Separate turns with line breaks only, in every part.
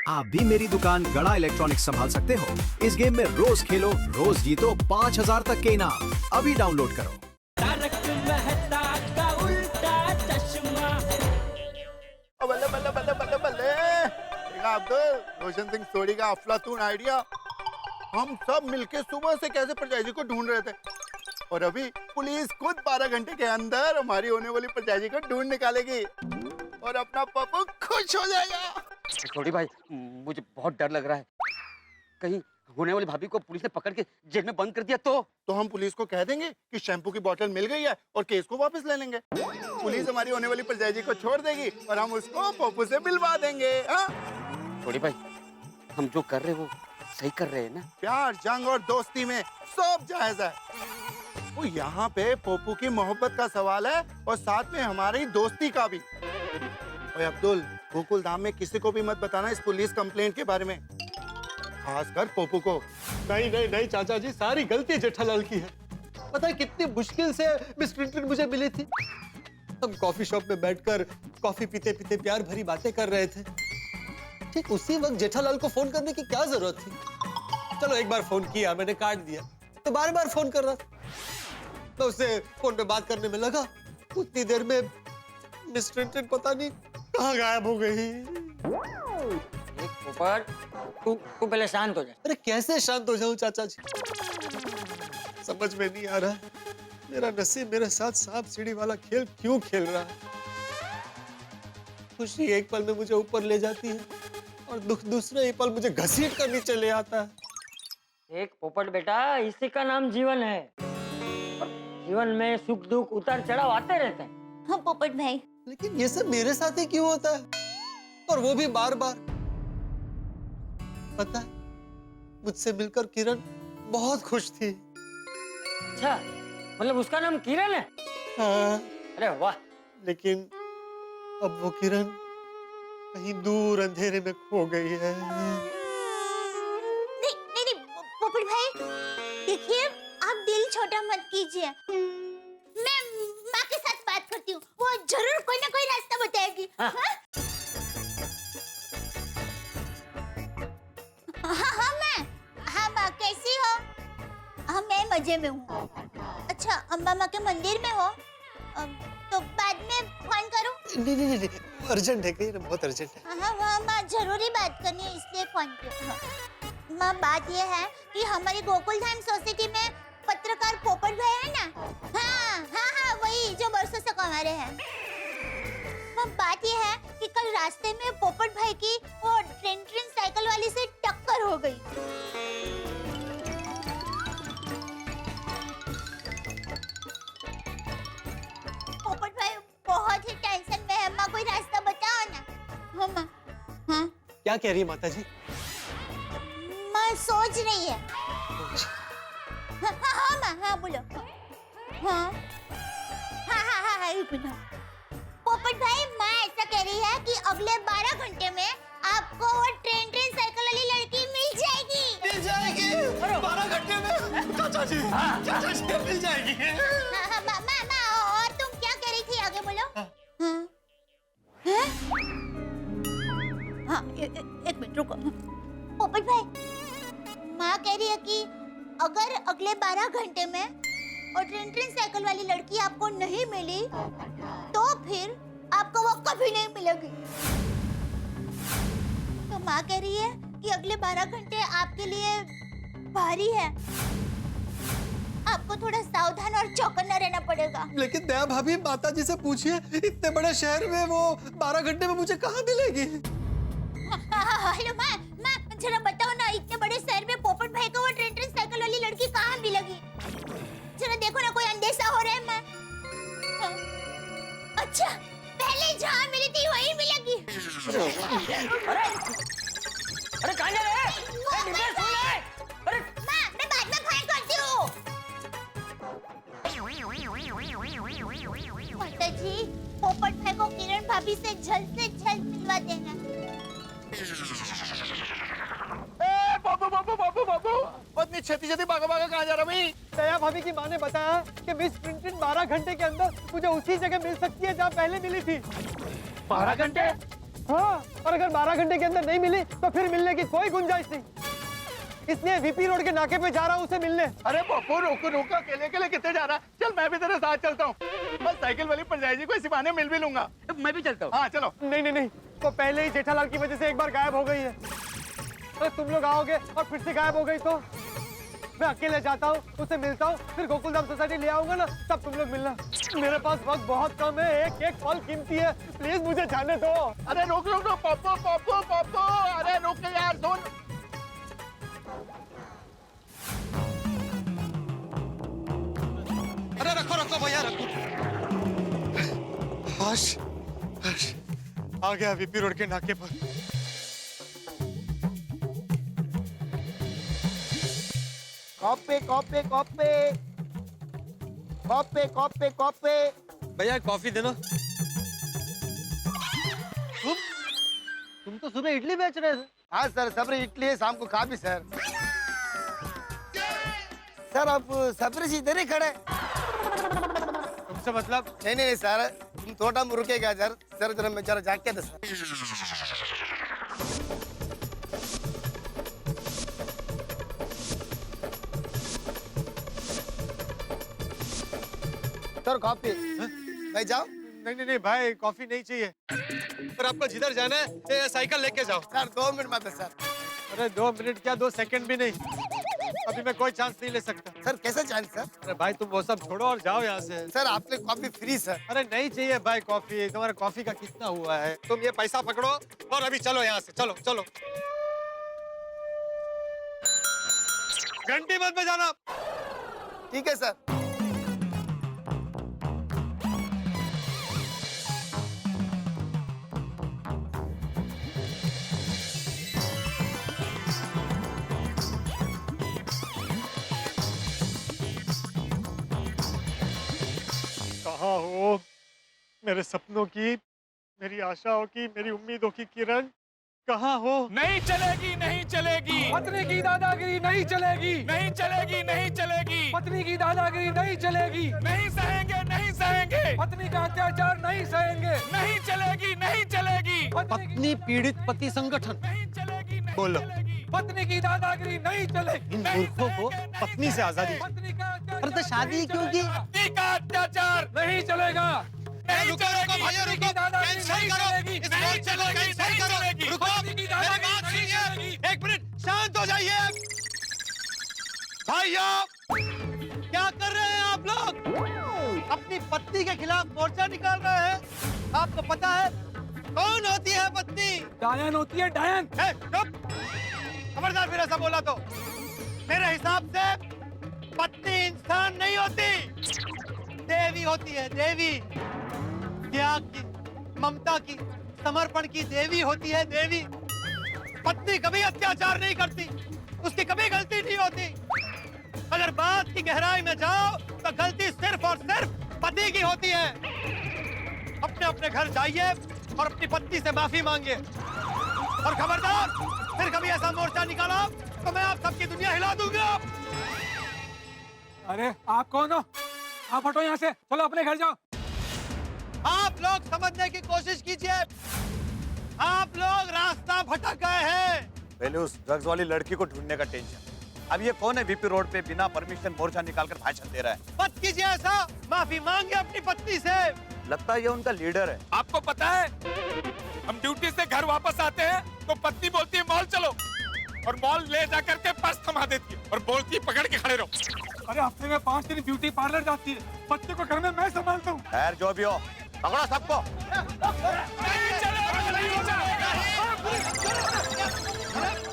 आप भी मेरी दुकान गड़ा इलेक्ट्रॉनिक्स संभाल सकते हो। इस गेम में रोज खेलो, रोज जीतो 5000 तक के इनाम। अभी डाउनलोड करो।
तारक मेहता का उल्टा चश्मा।
बल्ले बल्ले बल्ले बल्ले बल्ले। देखा अब्दुल, रोशन सिंह सोडी का अफलातून आइडिया। हम सब मिलके सुबह से कैसे परजाई को ढूंढ रहे थे, और अभी पुलिस खुद 12 घंटे के अंदर हमारी होने वाली परजाई को ढूंढ निकालेगी और अपना पप्पू खुश हो जाएगा।
छोटी भाई, मुझे बहुत डर लग रहा है। कहीं होने वाली भाभी को पुलिस ने पकड़ के जेल में बंद कर दिया तो
हम पुलिस को कह देंगे कि शैम्पू की बोतल मिल गई है और केस को वापस ले लेंगे। पुलिस हमारी होने वाली परजाई को छोड़ देगी और हम उसको पप्पू से मिलवा देंगे।
छोटी भाई, हम जो कर रहे हैं वो सही कर रहे हैं ना?
प्यार, जंग और दोस्ती में सब जायज है। वो यहाँ पे पप्पू की मोहब्बत का सवाल है और साथ में हमारी दोस्ती का भी। ओए अब्दुल, गोकुल धाम में किसी को भी मत बताना इस पुलिस कंप्लेंट के बारे में, खासकर पप्पू को।
नहीं नहीं नहीं चाचा जी, सारी गलती जेठालाल की है। पता है कितनी मुश्किल से मिस ट्रिंटन मुझे मिली थी। हम कॉफी शॉप में बैठकर कॉफी पीते पीते प्यार भरी बातें कर रहे थे। ठीक उसी वक्त जेठालाल को फोन करने की क्या जरूरत थी? चलो एक बार फोन किया, मैंने काट दिया, तो बार बार फोन कर रहा था। मैं उससे फोन पे बात करने में लगा, उतनी देर में मिस ट्रिंटन पता नहीं कहाँ गायब हो गई।
पोपट, तू पहले शांत हो जा।
अरे कैसे शांत हो जाऊं चाचा जी, समझ में नहीं आ रहा मेरा नसीब मेरे साथ सांप सीढ़ी वाला खेल क्यों खेल रहा है। खुशी एक पल में मुझे ऊपर ले जाती है और दुख दूसरे ही पल मुझे घसीट कर नीचे ले आता है।
देख पोपट बेटा, इसी का नाम जीवन है। और जीवन में सुख दुख उतार चढ़ाव आते रहते हैं।
हाँ पोपट भाई,
लेकिन ये सब मेरे साथ ही क्यों होता है, और वो भी बार बार? पता है, मुझसे मिलकर किरण बहुत खुश थी।
अच्छा, मतलब उसका नाम किरण है?
हाँ,
अरे वाह।
लेकिन अब वो किरण कहीं दूर अंधेरे में खो गई है।
नहीं नहीं नहीं पोपट भाई, देखिए आप दिल छोटा मत कीजिए। मैं माँ के साथ बात करती हूँ, वो जरूर कोई ना कोई रास्ता बताएगी। हाँ हाँ मैं, हाँ माँ कैसी हो? हाँ मैं मजे में हूँ। अच्छा अम्बा माँ के मंदिर में हो? तो बाद में फोन करूँ?
नहीं नहीं नहीं, अर्जेंट है, कहीं ना बहुत अर्जेंट है।
हाँ हाँ माँ, जरूरी बात करनी है इसलिए फोन किया। माँ बात ये है कि हमारी गोकुल धाम सोसाइटी में पत्रकार पोपट भाई है ना? हाँ हाँ हाँ वही जो बरसों से कमा रहे हैं। माँ बात ये है कि कल रास्ते में पोपट भाई की वो ट्रेन साइकिल वाली से टक्कर हो गई। पोपट भाई बहुत ही टेंशन में है माँ, कोई रास्ता बताओ ना। हाँ माँ। हाँ
क्या कह रही है माता जी?
माँ सोच रही है। हाँ हाँ माँ, हाँ बोलो। हाँ हाँ हाँ हाँ हाँ एक मिनट। पोपट भाई, माँ ऐसा कह रही है कि अगले 12 घंटे में आपको वो ट्रेन साइकिल वाली लड़की मिल जाएगी।
मिल जाएगी 12 घंटे में? चाचा जी, चाचा जी मिल जाएगी।
हाँ हाँ माँ माँ माँ, और तुम क्या कह रही थी आगे बोलो। हाँ हैं? हाँ एक मिनट रुको। पोपट भाई, माँ कह रही है कि अगर अगले 12 घंटे में और ट्रेन साइकिल वाली लड़की आपको नहीं मिली तो फिर आपको वो कभी नहीं मिलेगी। तो माँ कह रही है कि अगले 12 घंटे आपके लिए भारी है, आपको थोड़ा सावधान और चौकन्ना रहना पड़ेगा।
लेकिन दया भाभी, माता जी से पूछिए, इतने बड़े शहर में वो 12 घंटे में मुझे कहाँ मिलेगी?
हेलो माँ, माँ जरा बताओ ना, इतने बड़े शहर में पोपट भाई को वो ट्रेन साइकिल वाली लड़की कहाँ मिलेगी? जरा देखो ना, कोई अंदेशा हो रहा है माँ? हाँ। अच्छा, पहले जहाँ मिली थी वहीं मिलेगी।
अरे कहाँ जा रहे हैं? अरे
माँ मैं बाद में फोन करती हूँ। माता जी, पोपट भाई को किरण भाभी से जल्द मिलवा देना।
बाबू बाबू बाबू बाबू, इतनी छेती छेती भागा भागा कहाँ जा रहा भाई?
दया भाभी की माँ ने बताया कि मिस ट्रिंटन 12 घंटे के अंदर मुझे उसी जगह मिल सकती है जहाँ पहले मिली थी।
12 घंटे?
हाँ, और अगर 12 घंटे के अंदर नहीं मिली तो फिर मिलने की कोई गुंजाइश नहीं। इसलिए वीपी रोड के नाके पे जा रहा हूँ उसे मिलने।
अरे पप्पू रोको रोको, अकेले अकेले कितने जा रहा है? चल मैं भी तेरे साथ चलता हूँ। बस साइकिल वाली परजाई जी को इसी बहाने मिल भी लूंगा।
मैं भी चलता हूँ।
हाँ चलो।
नहीं नहीं नहीं, वो पहले ही जेठालाल की वजह से एक बार गायब हो गई है। अरे तुम लोग आओगे और फिर से गायब हो गई तो मैं अकेले जाता हूँ, उसे मिलता हूँ, फिर गोकुलधाम सोसाइटी ले आऊंगा ना, तब तुम लोग मिलना। मेरे पास वक्त बहुत कम है, एक एक पल कीमती है, प्लीज मुझे जाने दो।
अरे रोक रोक रोक पप्पू पप्पू पप्पू, अरे रुक यार, सुन।
अरे रखो रखो भैया रखो। आ गया वीपी रोड के नाके पर।
कॉपे कॉपे कॉपे कॉपे कॉपे कॉपे।
भैया कॉफी देना। तुम तो सुबह इडली बेच रहे थे।
हाँ सर, सबरी इडली है, शाम को खा भी सर। सर आप सबरी से इधर ही खड़े।
तुमसे मतलब?
नहीं नहीं सर, तुम थोड़ा रुकेगा सर। सर जरा मैं जरा जाके दे सर। Sir coffee. मैं जाऊँ?
नहीं नहीं भाई, कॉफी नहीं चाहिए। पर आपको जिधर जाना है ये साइकिल लेके जाओ।
सर 2 मिनट बाद सर।
अरे 2 मिनट क्या, 2 सेकंड भी नहीं। अभी मैं कोई चांस नहीं ले सकता।
सर कैसे चांस सर?
अरे भाई तुम वो सब छोड़ो और जाओ यहाँ से।
सर आपके कॉफी फ्री सर।
अरे नहीं चाहिए भाई कॉफी, तुम्हारा कॉफी का कितना हुआ है? तुम ये पैसा पकड़ो और अभी चलो यहाँ से, चलो चलो। घंटी मत बजाना।
ठीक है सर।
कहाँ हो मेरे सपनों की, मेरी आशाओं की, मेरी उम्मीदों की किरण? कहाँ हो?
नहीं चलेगी नहीं चलेगी, पत्नी की दादागिरी नहीं चलेगी, नहीं चलेगी नहीं चलेगी, पत्नी की दादागिरी नहीं चलेगी, नहीं सहेंगे नहीं सहेंगे, पत्नी का अत्याचार नहीं सहेंगे, नहीं चलेगी नहीं चलेगी,
पत्नी पीड़ित पति संगठन।
नहीं चलेगी नहीं
बोलो।
चलेगी, पत्नी की दादागिरी नहीं चलेगी,
इन मूर्खों को पत्नी से आजादी।
पत्नी का
अरे तो शादी क्यों की?
पत्नी का अत्याचार नहीं चलेगा, नहीं
रुको,
चलेगी,
रुको भैया,
पत्नी
रुको।
की दादागिरी
कैंसिल
नहीं
करो।
चलेगी,
इस
नहीं
मोर्चे को
चलेगी,
कैंसिल
नहीं
करो।
चलेगी,
रुको,
पत्नी की
मेरी
दादागिरी
बात
नहीं
सुनिए।
चलेगी।
1 मिनट शांत हो जाइए। भाइयों, क्या कर रहे हैं आप लोग? अपनी पत्नी के खिलाफ मोर्चा निकाल रहे हैं। आपको पता है कौन होती है पत्नी?
डायन होती है, डायन।
ए, चुप! खबरदार फिर ऐसा बोला तो। मेरे हिसाब से पत्नी इंसान नहीं होती, देवी होती है, देवी। त्याग की, ममता की, समर्पण की देवी होती है, देवी। पत्नी कभी अत्याचार नहीं करती, उसकी कभी गलती नहीं होती। अगर बात की गहराई में जाओ तो गलती सिर्फ और सिर्फ पति की होती है। अपने अपने घर जाइए और अपनी पत्नी से माफी मांगिए। और खबरदार फिर कभी ऐसा मोर्चा निकाला तो मैं आप सबकी दुनिया हिला दूंगा।
अरे आप कौन हो? आप हटो यहाँ से, चलो अपने घर जाओ।
आप लोग समझने की कोशिश कीजिए, आप लोग रास्ता भटक गए हैं।
पहले उस ड्रग्स वाली लड़की को ढूंढने का टेंशन, अब ये कौन है वीपी रोड पे बिना परमिशन मोर्चा निकालकर भाषण दे रहा है?
मत कीजिए ऐसा, माफी मांगिए अपनी पत्नी से।
लगता है ये उनका लीडर है।
आपको पता है, हम ड्यूटी से घर वापस आते हैं तो पत्नी बोलती है मॉल चलो, और मॉल ले जा करके पर्स थमा देती है और बोलती है पकड़ के खड़े रहो। अरे हफ्ते में 5 दिन ब्यूटी पार्लर जाती है, बच्चे को घर में मैं संभालता हूँ।
खैर जो भी हो, पकड़ो सबको।
नहीं चलेगा, नहीं चलेगा।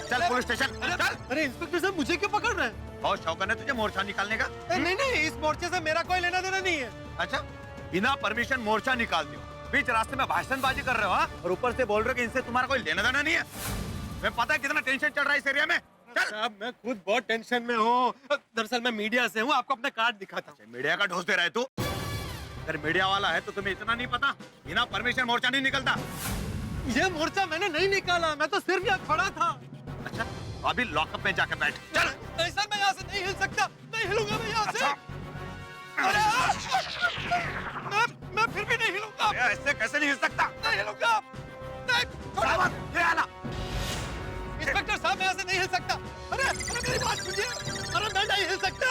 चल पुलिस स्टेशन चल।
अरे इंस्पेक्टर साहब, मुझे क्यों पकड़ रहे हैं?
और शौकत है तुझे मोर्चा निकालने का?
नहीं नहीं, इस मोर्चे से मेरा कोई लेना देना नहीं है।
अच्छा, बिना परमिशन मोर्चा निकालते हो, बीच रास्ते में भाषणबाजी कर रहे हो, हाँ? और ऊपर से बोल रहे हो कि इनसे तुम्हारा कोई लेना देना नहीं है। मैं पता है कितना टेंशन चल रहा है इस एरिया में। चल।
साहब मैं खुद बहुत टेंशन में हूँ। दरअसल मैं मीडिया से हूँ, आपको अपना कार्ड दिखाता हूँ।
मीडिया का ढोस दे रहा है तू? अगर मीडिया वाला है तो तुम्हें इतना नहीं पता, बिना परमिशन मोर्चा नहीं निकलता।
ये मोर्चा मैंने नहीं निकाला, मैं तो सिर्फ यहाँ खड़ा था।
अच्छा, तो अभी लॉकअप में जाकर बैठ। चल।
नहीं सर, मैं यहाँ से नहीं हिल सकता, नहीं हिलूंगा मैं यहाँ से। अरे मैं फिर भी नहीं हिलूंगा।
ऐसे कैसे नहीं हिल सकता?
नहीं हिलूंगा।
छोड़ा मत, ये आना।
इंस्पेक्टर साहब मैं ऐसे नहीं हिल सकता। अरे अरे मेरी बात सुनिए। अरे मैं नहीं हिल सकता।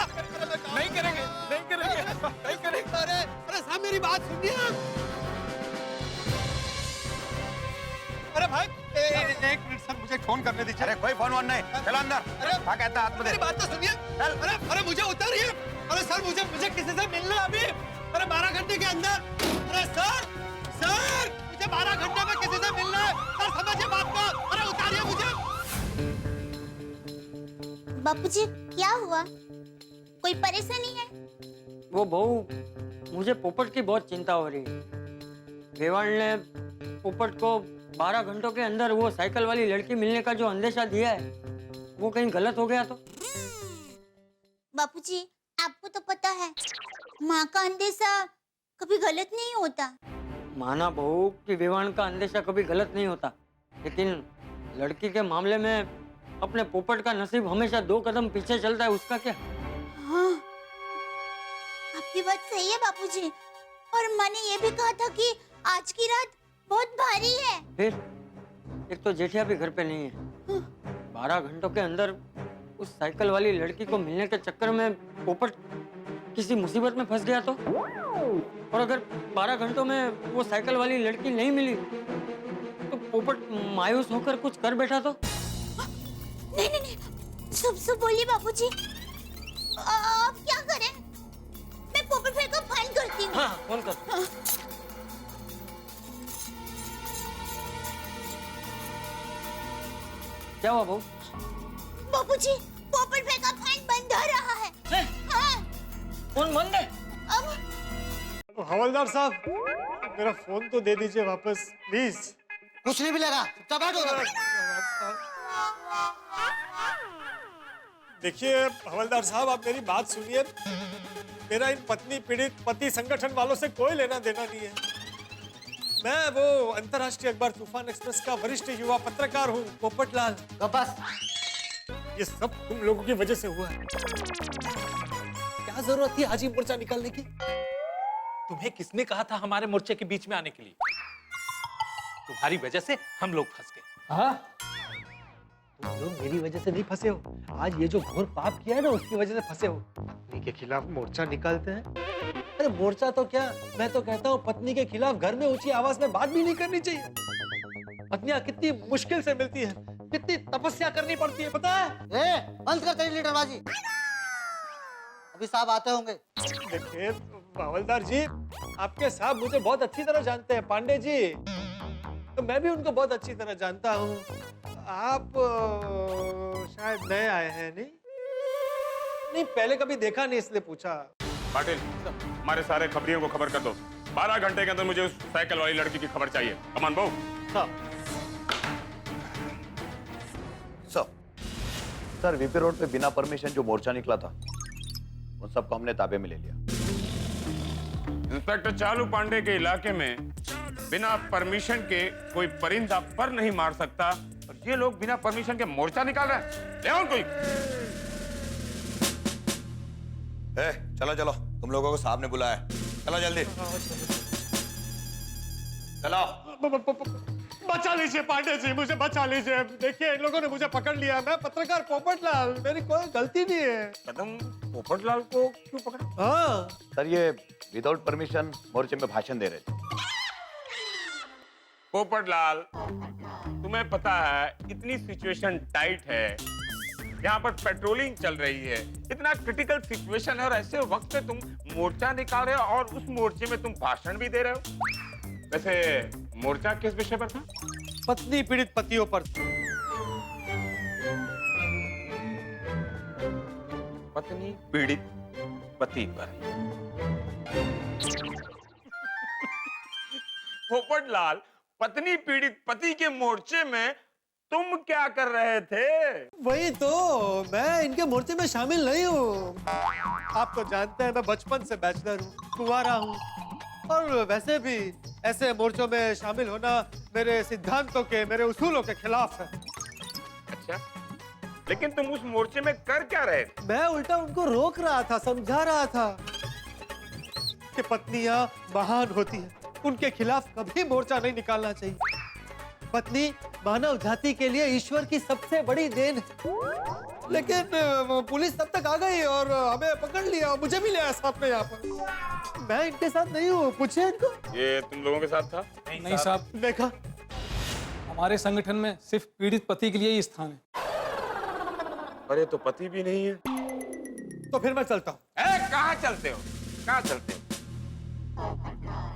नहीं करेंगे, नहीं करेंगे, नहीं करेंगे।
अरे अरे साहब मेरी बात सुनिए। अरे भाई एक मिनट सर, मुझे फोन करने दीजिए।
अरे कोई फोन वोन नहीं, चलो अंदर।
अरे
क्या कहता है हाथ में दे।
मेरी बात तो सुनिए।
चल।
अरे अरे मुझे उतारिए। अरे सर मुझे किसी से मिलना है अभी। अरे 12 घंटे के अंदर। अरे सर मुझे 12 घंटे में किसी से मिलना है। सर समझिए बात को। अरे उतारिए मुझे।
बापूजी क्या हुआ? कोई परेशानी है?
वो बहू, मुझे पोपट की बहुत चिंता हो रही है। वेवाण ने पोपट को 12 घंटों के अंदर वो साइकिल वाली लड़की मिलने का जो अंदेशा दिया है, वो कहीं गलत हो गया तो?
बापूजी आपको तो पता है माँ का अंदेशा कभी गलत नहीं होता।
माना बहू कि वेवाण का अंदेशा कभी गलत नहीं होता, लेकिन लड़की के मामले में अपने पोपट का नसीब हमेशा 2 कदम पीछे चलता है, उसका क्या?
हाँ, आपकी बात सही है बापूजी। और माँ ने ये भी कहा था कि आज की रात बहुत भारी है।
फिर एक तो जेठिया भी घर पे नहीं है। 12 घंटों के अंदर उस साइकिल वाली लड़की को मिलने के चक्कर में पोपट किसी मुसीबत में फंस गया तो? और अगर 12 घंटों में वो साइकिल वाली लड़की नहीं मिली तो पोपट मायूस होकर कुछ कर बैठा तो?
नहीं, सब बोलिए बापूजी। आप क्या करें? मैं पोपट भाई को फोन करती हूँ।
हाँ, फोन कर।
हाँ।
क्या हुआ बहू?
बापूजी पोपट भाई का फोन बंद हो रहा है।
हैं?
हाँ,
फोन बंद है?
अब
हवलदार साहब मेरा फोन तो दे दीजिए वापस प्लीज।
कुछ नहीं मिलेगा, चुपचाप बैठो उधर।
देखिए हवलदार साहब आप मेरी बात सुनिए। मेरा इन पत्नी पीड़ित पति संगठन वालों से कोई लेना देना नहीं है। मैं वो अंतर्राष्ट्रीय अखबार तूफान एक्सप्रेस का वरिष्ठ युवा पत्रकार हूँ, पोपटलाल।
तो बस
ये सब तुम लोगों की वजह से हुआ है। क्या जरूरत थी हाजी मोर्चा निकालने की?
तुम्हें किसने कहा था हमारे मोर्चे के बीच में आने के लिए? तुम्हारी वजह से हम लोग फंस गए।
हाँ, तुम लोग मेरी वजह से नहीं फंसे हो। आज ये जो घोर पाप किया है ना, उसकी वजह से फंसे हो। पत्नी के खिलाफ मोर्चा निकालते हैं। अरे मोर्चा तो क्या, मैं तो कहता हूँ पत्नी के खिलाफ घर में ऊंची आवाज में बात भी नहीं करनी चाहिए। पत्नियां कितनी मुश्किल से मिलती है, कितनी तपस्या करनी पड़ती है, पता है?
बंद कर तेरी लीडरबाजी। अभी साहब आते होंगे।
देखिए हवलदार जी, आपके साहब मुझे बहुत अच्छी तरह जानते हैं, पांडे जी। तो मैं भी उनको बहुत अच्छी तरह जानता हूँ। आप शायद नए आए हैं। नहीं पहले कभी देखा नहीं इसलिए पूछा।
पाटिल, हमारे सारे खबरियों को खबर कर दो। 12 घंटे के अंदर मुझे उस साइकिल वाली लड़की की खबर चाहिए। कमान बहू।
सर वीपी रोड पे बिना परमिशन जो मोर्चा निकला था, उन सबको हमने ताबे में ले लिया।
इंस्पेक्टर चालू पांडे के इलाके में बिना परमिशन के कोई परिंदा पर नहीं मार सकता, और ये लोग बिना परमिशन के मोर्चा निकाल रहे हैं। ले आओ कोई।
चलो चलो, तुम लोगों को साहब ने बुलाया है। चलो जल्दी चलो।
बचा लीजिए पांडे जी, मुझे बचा लीजिए। देखिए इन लोगों ने मुझे पकड़ लिया। मैं पत्रकार पोपटलाल, मेरी कोई गलती नहीं है।
कदम पोपटलाल को क्यों पकड़ा?
हाँ
सर ये विदाउट परमिशन मोर्चे में भाषण दे रहे थे।
पोपटलाल, तुम्हें पता है इतनी सिचुएशन टाइट है, यहाँ पर पेट्रोलिंग चल रही है, इतना क्रिटिकल सिचुएशन है, और ऐसे वक्त पे तुम मोर्चा निकाल रहे हो और उस मोर्चे में तुम भाषण भी दे रहे हो। वैसे मोर्चा किस विषय पर था?
पत्नी पीड़ित पतियों पर।
पत्नी पीड़ित पति पर। पोपटलाल, पत्नी पीड़ित पति के मोर्चे में तुम क्या कर रहे थे?
वही तो, मैं इनके मोर्चे में शामिल नहीं हूँ। आप तो जानते हैं मैं बचपन से बैचलर हूँ, कुंवारा हूँ, और वैसे भी ऐसे मोर्चों में शामिल होना मेरे सिद्धांतों के, मेरे उसूलों के खिलाफ है।
अच्छा, लेकिन तुम उस मोर्चे में कर क्या रहे थे?
मैं उल्टा उनको रोक रहा था, समझा रहा था कि पत्नियां महान होती हैं, उनके खिलाफ कभी मोर्चा नहीं निकालना चाहिए। पत्नी मानव जाति के लिए ईश्वर की सबसे बड़ी देन है। लेकिन पुलिस तब तक आ गई और हमें पकड़ लिया, मुझे भी लिया साथ में यहाँ पर। मैं इनके साथ नहीं हूँ, पूछे इनको।
ये तुम लोगों के साथ था?
नहीं साहब,
देखा,
हमारे संगठन में सिर्फ पीड़ित पति के लिए ही स्थान है।
अरे तो पति भी नहीं है।
तो फिर मैं चलता हूँ।
कहाँ चलते हो? कहाँ चलते हो?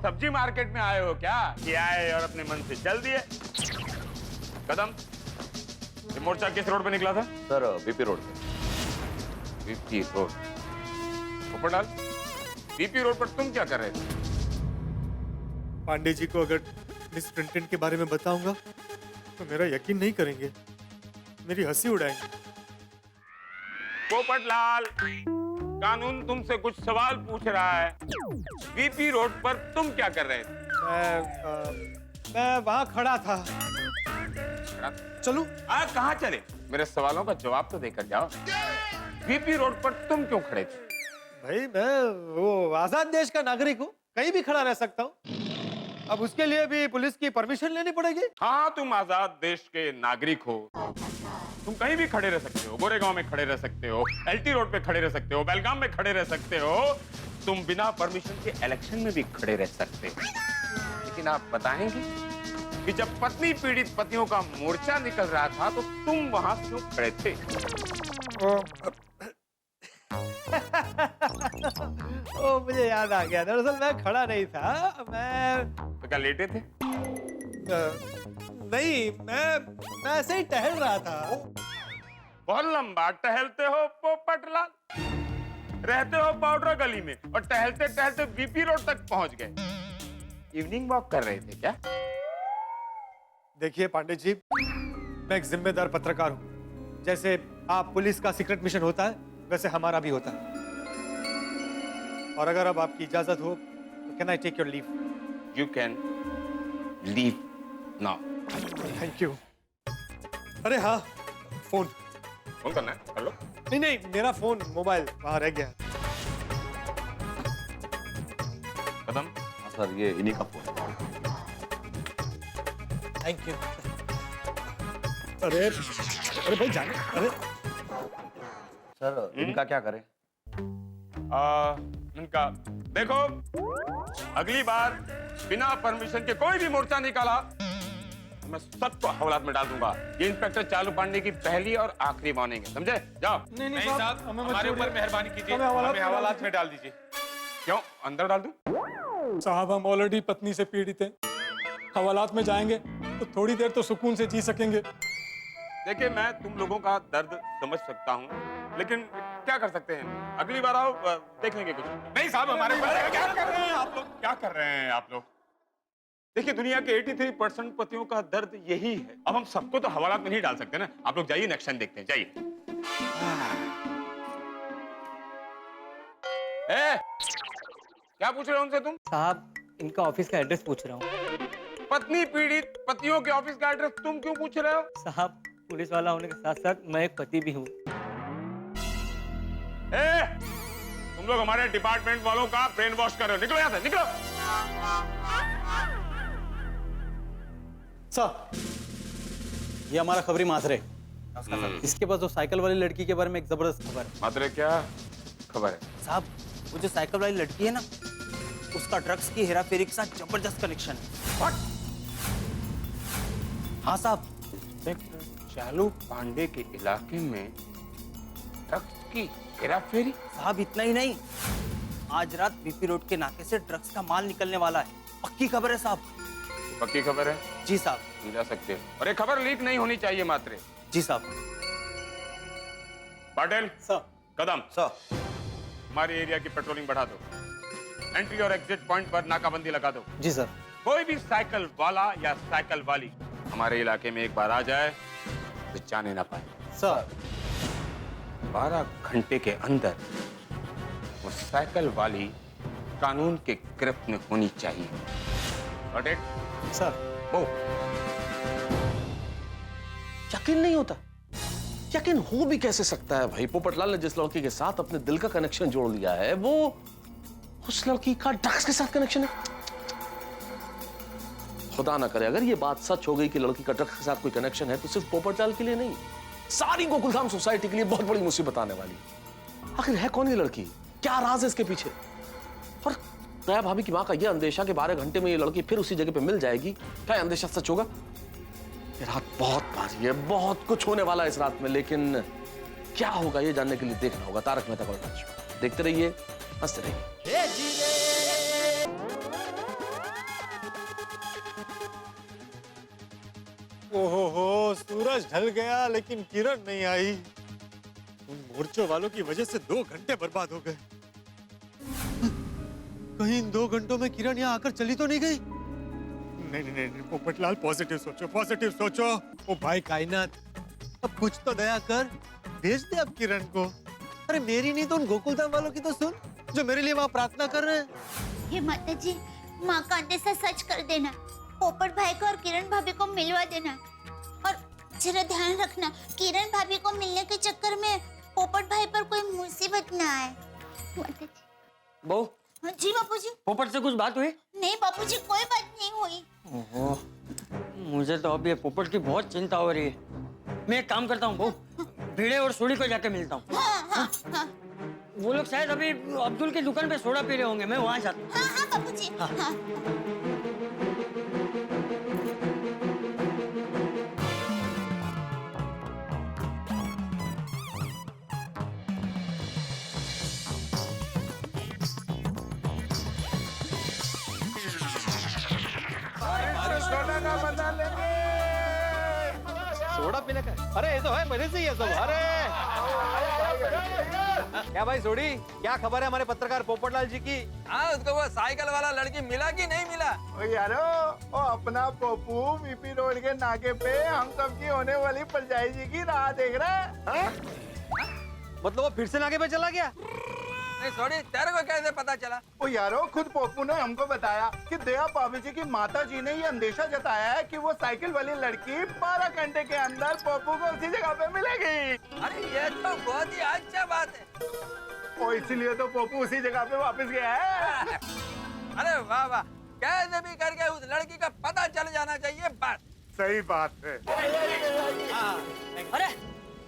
सब्जी मार्केट में आए हो क्या? कि आए और अपने मन से चल दिए? कदम, ये मोर्चा किस रोड पे निकला था?
सर बीपी रोड पे।
BP road. Popatlal, BP road पर तुम क्या कर रहे थे?
पांडे जी को अगर मिस प्रिंटेड के बारे में बताऊंगा तो मेरा यकीन नहीं करेंगे, मेरी हंसी उड़ाएंगे।
पोपटलाल, कानून तुमसे कुछ सवाल पूछ रहा है। बीपी रोड पर तुम क्या कर रहे थे?
मैं वहां खड़ा था। चलूं?
कहाँ चले? मेरे सवालों का जवाब तो देकर जाओ। बीपी रोड पर तुम क्यों खड़े थे?
भाई मैं वो आजाद देश का नागरिक हूँ, कहीं भी खड़ा रह सकता हूँ। अब उसके लिए भी पुलिस की परमिशन लेनी पड़ेगी।
हाँ, तुम आजाद देश के नागरिक हो, तुम कहीं भी खड़े रह सकते हो। गोरेगांव में खड़े रह सकते हो, एलटी रोड पे खड़े रह सकते हो, बेलगाम में खड़े रह सकते हो, तुम बिना परमिशन के इलेक्शन में भी खड़े रह सकते हो। लेकिन आप बताएंगे कि जब पत्नी पीड़ित पतियों का मोर्चा निकल रहा था तो तुम वहां क्यों खड़े थे?
ओ, मुझे याद आ गया। दरअसल मैं खड़ा नहीं था, मैं
तो क्या लेटे थे?
नहीं, मैं ऐसे ही टहल रहा था।
बहुत लंबा टहलते हो पोपटलाल, रहते हो पाउडर गली में और टहलते टहलते बीपी रोड तक पहुंच गए। इवनिंग वॉक कर रहे थे क्या?
देखिए पांडे जी, मैं एक जिम्मेदार पत्रकार हूँ। जैसे आप पुलिस का सीक्रेट मिशन होता है, वैसे हमारा भी होता है। और अगर अब आपकी इजाजत हो तो can I take your leave?
You can leave now.
Thank you. अरे हाँ, फोन
करना है, कर लो।
नहीं नहीं, मेरा फोन मोबाइल वहां रह गया।
कदम,
सर ये इन्हीं का फोन।
Thank you. अरे भाई जाने। अरे
सर इनका क्या करें?
इनका देखो, अगली बार बिना परमिशन के कोई भी मोर्चा निकाला मैं सबको हवालात में डाल दूंगा। ये इंस्पेक्टर चालू पांडे की पहली और आखिरी वार्निंग है, समझे? जाओ।
नहीं साहब,
हमारे ऊपर मेहरबानी कीजिए, हमें हवालात में डाल दीजिए। क्यों, अंदर डाल दूं?
साहब, हम ऑलरेडी पत्नी से पीड़ित हैं। हवालात में जाएंगे तो थोड़ी देर तो सुकून से जी सकेंगे।
देखिए, मैं तुम लोगों का दर्द समझ सकता हूँ, लेकिन क्या कर सकते हैं? अगली बार आओ, देख लेंगे कुछ। नहीं साहब, हमारे ऊपर क्या कर रहे हैं आप लोग? क्या कर रहे हैं आप लोग? देखिए, दुनिया के 83% पतियों का दर्द यही है। अब हम सबको तो हवालात में नहीं डाल सकते ना। आप लोग जाइए, एक्शन देखते हैं, जाइए। क्या पूछ रहे हो उनसे तुम?
साहब, इनका ऑफिस का एड्रेस पूछ रहा हूँ।
पत्नी पीड़ित पतियों के ऑफिस का एड्रेस तुम क्यों पूछ रहे हो?
साहब, पुलिस वाला होने के साथ साथ मैं एक पति भी हूँ।
तुम लोग हमारे डिपार्टमेंट वालों का ब्रेन वॉश कर रहे हो। निकलो यहाँ से, निकलो।
सर, ये हमारा खबरी मात्रे। इसके पास वो साइकिल वाली लड़की के बारे में एक जबरदस्त खबर है।
मात्रे, क्या खबर है?
साहब, वो जो साइकिल वाली लड़की है ना, उसका ड्रग्स की हेराफेरी के साथ जबरदस्त कनेक्शन है।
What?
हाँ साहब।
चालू पांडे के इलाके में ड्रग्स की हेराफेरी?
साहब, इतना ही नहीं, आज रात बीपी रोड के नाके से ड्रग्स का माल निकलने वाला है। पक्की खबर है साहब।
पक्की खबर है?
जी साहब।
जा सकते हो, और ये खबर लीक नहीं होनी चाहिए मात्रे।
जी साहब।
पाटिल
सर।
कदम
सर,
हमारी एरिया की पेट्रोलिंग बढ़ा दो। एंट्री और एग्जिट पॉइंट पर नाकाबंदी लगा दो।
जी सर।
कोई भी साइकिल वाला या साइकिल वाली हमारे इलाके में एक बार आ जाए तो जाने ना पाए।
सर।
12 घंटे के अंदर वो साइकिल वाली कानून के गिरफ्त में होनी चाहिए। Got it?
सर।
ओ,
यकीन नहीं होता। यकीन हो भी कैसे सकता है भाई? पोपटलाल ने जिस लड़की के साथ अपने दिल का कनेक्शन जोड़ लिया है, वो उस लड़की का ड्रग्स के साथ कनेक्शन है। खुदा ना करे अगर ये बात सच हो गई कि लड़की का ड्रग्स के साथ कोई कनेक्शन है तो सिर्फ पोपटलाल के लिए नहीं, सारी गोकुलधाम सोसाइटी के लिए बहुत बड़ी मुसीबत आने वाली। आखिर है कौन ये लड़की, क्या राज है इसके पीछे? और दया भाभी की माँ का यह अंदेशा कि 12 घंटे में ये लड़की फिर उसी जगह पे मिल जाएगी, क्या अंदेशा सच होगा? ये रात बहुत भारी है, बहुत कुछ होने वाला है इस रात में, लेकिन क्या होगा ये जानने के लिए देखना होगा तारक मेहता का उल्टा चश्मा। देखते रहिए, हंसते रहिए।
ओहो, सूरज ढल गया लेकिन किरण नहीं आई। उन मोर्चों वालों की वजह से 2 घंटे बर्बाद हो गए। कहीं इन 2 घंटों में किरण यहाँ आकर चली तो नहीं गई? नहीं, पोपटलाल पॉजिटिव सोचो, पॉजिटिव सोचो। ओ भाई कायनात, अब कुछ तो दया कर, भेज दे अब किरण को। अरे मेरी नहीं तो उन गोकुलधाम वालों की तो सुन, जो मेरे लिए वहाँ प्रार्थना कर रहे हैं।
हे माता जी, माँ का अंदेशा सच कर देना, पोपट भाई को और किरण भाभी को मिलवा देना। और जरा ध्यान रखना, किरण भाभी को मिलने के चक्कर में पोपट भाई पर कोई मुसीबत ना आए। माता जी।
बहू।
जी बापूजी।
पोपट से कुछ बात हुई?
नहीं बापूजी, कोई बात नहीं हुई।
ओहो, मुझे तो अब ये पोपट की बहुत चिंता हो रही है। मैं एक काम करता हूँ बहू, भिड़े और सोडी को जाके मिलता हूँ।
हाँ।
वो लोग शायद अभी अब्दुल की दुकान पे सोडा पी रहे होंगे, मैं वहाँ जाता हूँ।
हाँ बापूजी। हाँ।
सोडा पीने का? अरे ये तो है पहले से ही है सब। अरे क्या भाई सोडी, क्या खबर है हमारे पत्रकार पोपटलाल जी की?
हाँ, उसको वो साइकिल वाला लड़की मिला कि नहीं मिला?
ओ यारो, ओ अपना पप्पू वीपी रोड के नाके पे हम सबकी होने वाली परजाई जी की राह देख रहा है।
मतलब वो फिर से नाके पे चला गया?
सॉरी, तेरे को कैसे पता चला?
ओ यारो, खुद पप्पू ने हमको बताया कि दया भाभी जी की माता जी ने ये अंदेशा जताया है कि वो साइकिल वाली लड़की 12 घंटे के अंदर पप्पू को उसी जगह पे मिलेगी।
अरे ये तो बहुत ही अच्छा बात है।
और इसीलिए तो पप्पू उसी जगह पे वापस गया है।
अरे वाह वाह, कैसे भी करके उस लड़की का पता चल जाना चाहिए। बात
सही बात है।
अरे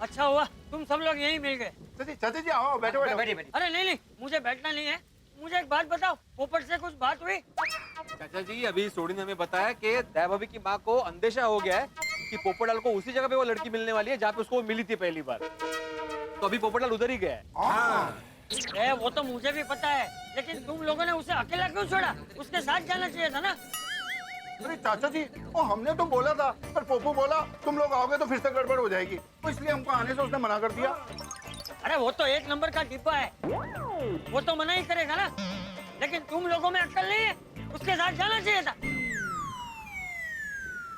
अच्छा हुआ तुम सब लोग यहीं मिल गए।
चाचा जी आओ, बैठो बैठो।
अरे नहीं, मुझे बैठना नहीं है। मुझे एक बात बताओ, पोपट से कुछ बात हुई?
चाचा जी, अभी सोडी ने हमें बताया कि दया भाभी की माँ को अंदेशा हो गया है कि पोपटलाल को उसी जगह पे वो लड़की मिलने वाली है जहाँ पे उसको मिली थी पहली बार। तो अभी पोपटलाल उधर ही गया है।
वो तो मुझे भी पता है, लेकिन तुम लोगों ने उसे अकेला क्यों छोड़ा? उसके साथ जाना चाहिए था ना।
अरे चाचा जी, वो हमने तो बोला था, पर पप्पू बोला तुम लोग आओगे तो फिर से गड़बड़ हो जाएगी, तो इसलिए हमको आने से उसने मना कर दिया।
अरे वो तो 1 नंबर का डिब्बा है, वो तो मना ही करेगा ना। लेकिन तुम लोगों में अक्ल नहीं है, उसके साथ जाना चाहिए था।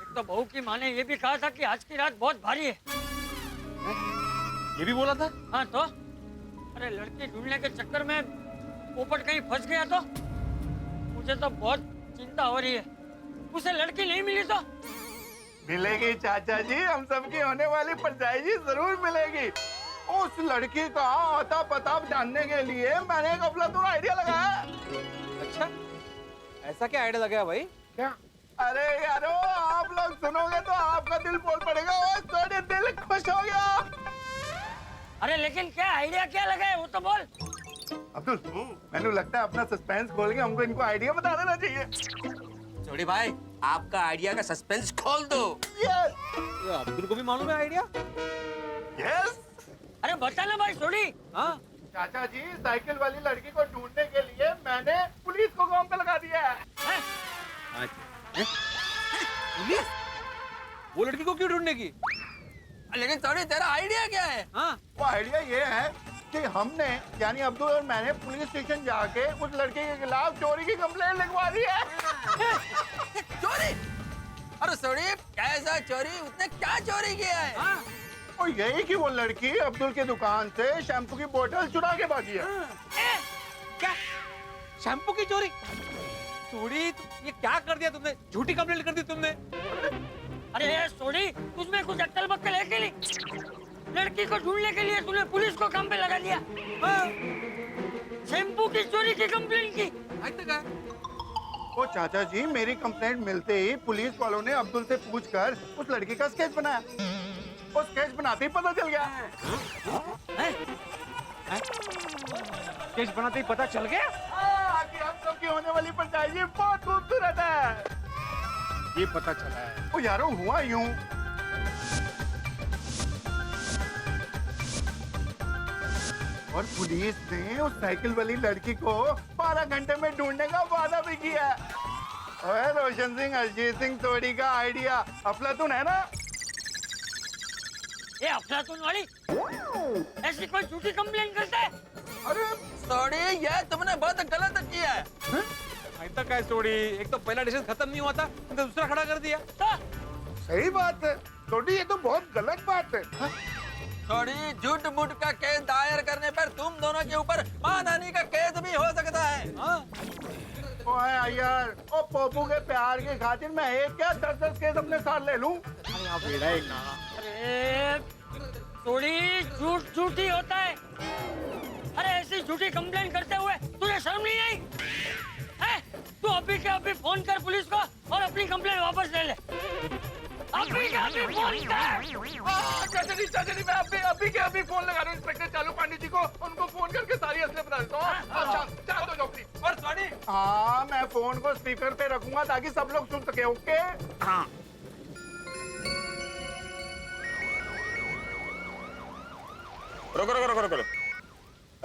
एक तो बहू की माँ ने ये भी कहा था कि आज की रात बहुत भारी है।
ये भी बोला था?
हाँ तो अरे लड़की ढूंढने के चक्कर में पोपट कहीं फंस गया तो मुझे तो बहुत चिंता हो रही है। उसे लड़की नहीं मिली तो?
मिलेगी चाचा जी, हम सबकी होने वाली परजाई जी जरूर मिलेगी। उस लड़की का आता पता जानने के लिए मैंने एक अफलातून आइडिया लगाया।
अच्छा, ऐसा क्या आइडिया लगाया भाई?
क्या? अरे यारो, आप लोग सुनोगे तो आपका दिल बोल पड़ेगा और थोड़े दिल खुश हो गया।
अरे लेकिन क्या आइडिया क्या लगाया वो तो बोल।
अब्दुल, मैंने लगता है अपना सस्पेंस खोल के हमको इनको आइडिया बता देना चाहिए।
छोड़ी भाई, आपका आइडिया का सस्पेंस खोल दो।
अब्दुल को भी मालूम है आइडिया?
यस।
अरे बता ना भाई छोड़ी।
हाँ
चाचा जी, साइकिल वाली लड़की को ढूंढने के लिए मैंने पुलिस को काम पे लगा दिया है।
पुलिस? वो लड़की को क्यों ढूंढने की?
लेकिन सॉरी, तेरा आइडिया क्या है?
हाँ,
वो आइडिया ये है कि हमने यानी अब्दुल और मैंने पुलिस स्टेशन जाके उस लड़के के खिलाफ चोरी की कंप्लेंट लिखवा दी है।
चोरी? अरे सॉरी, कैसा चोरी? उसने क्या चोरी किया है?
हाँ?
और यही कि वो लड़की अब्दुल की दुकान से शैम्पू की बोतल चुरा के भागी है।
क्या? शैम्पू की चोरी? चोरी? ये क्या कर दिया तुमने? झूठी कंप्लेंट कर दी तुमने।
अरे सोडी, तुझमें कुछ अक्ल बक्कल है कि नहीं? लड़की को ढूंढने के लिए तूने पुलिस को काम पे लगा दिया। शैम्पू की चोरी की कंप्लेंट की।
आज तक है?
ओ चाचा जी, मेरी कंप्लेंट मिलते ही पुलिस वालों ने अब्दुल से पूछकर उस लड़की का स्केच बनाया। वो स्केच बनाते ही पता चल गया।
स्केच बनाते ही पता चल गया
कि हम सबकी होने वाली पंचायत बहुत खूबसूरत है।
ये पता चला है।
ओ यारो, हुआ यूं। और पुलिस ने उस साइकिल वाली लड़की को 12 घंटे में ढूंढने का वादा भी किया है। ओए रोशन सिंह, अरिजीत सिंह सोडी का आइडिया अफलातून है ना?
ये अफलातून वाली ऐसी कोई झूठी कंप्लेन करता है?
अरे सोडी, ये तुमने बहुत गलत किया है। ऐसा क्या सोडी? एक तो पहला डिसीजन खत्म नहीं हुआ था, तुमने दूसरा खड़ा कर दिया।
सही बात है सोडी, ये तो बहुत गलत बात है।
सोडी, झूठ मूठ का केस दायर करने पर तुम दोनों के ऊपर मानहानि का केस भी हो सकता है।
ओए यार, ओ पप्पू के प्यार की खातिर मैं एक क्या 10-10 केस अपने साथ ले लूं?
अरे आप बेड़ा एक ना।
अरे थोड़ी झूठ झूठी होता है। अरे ऐसी झूठी कंप्लेन करते हुए तुझे शर्म नहीं आई? हैं? तू अभी के अभी फोन कर पुलिस को और अपनी कंप्लेन वापस ले ले। अभी के अभी फोन कर।
चाचा जी, मैं अभी के अभी फोन लगा रहा हूँ इंस्पेक्टर चालू पांडे जी को। उनको फोन करके सारी असलियत बता देता हूँ। चाल दो जॉब प्लीज। और सोडी,
हाँ, मैं फोन को स्पीकर पे रखूंगा ताकि सब लोग सुन सके। ओके?
हाँ।
रुको।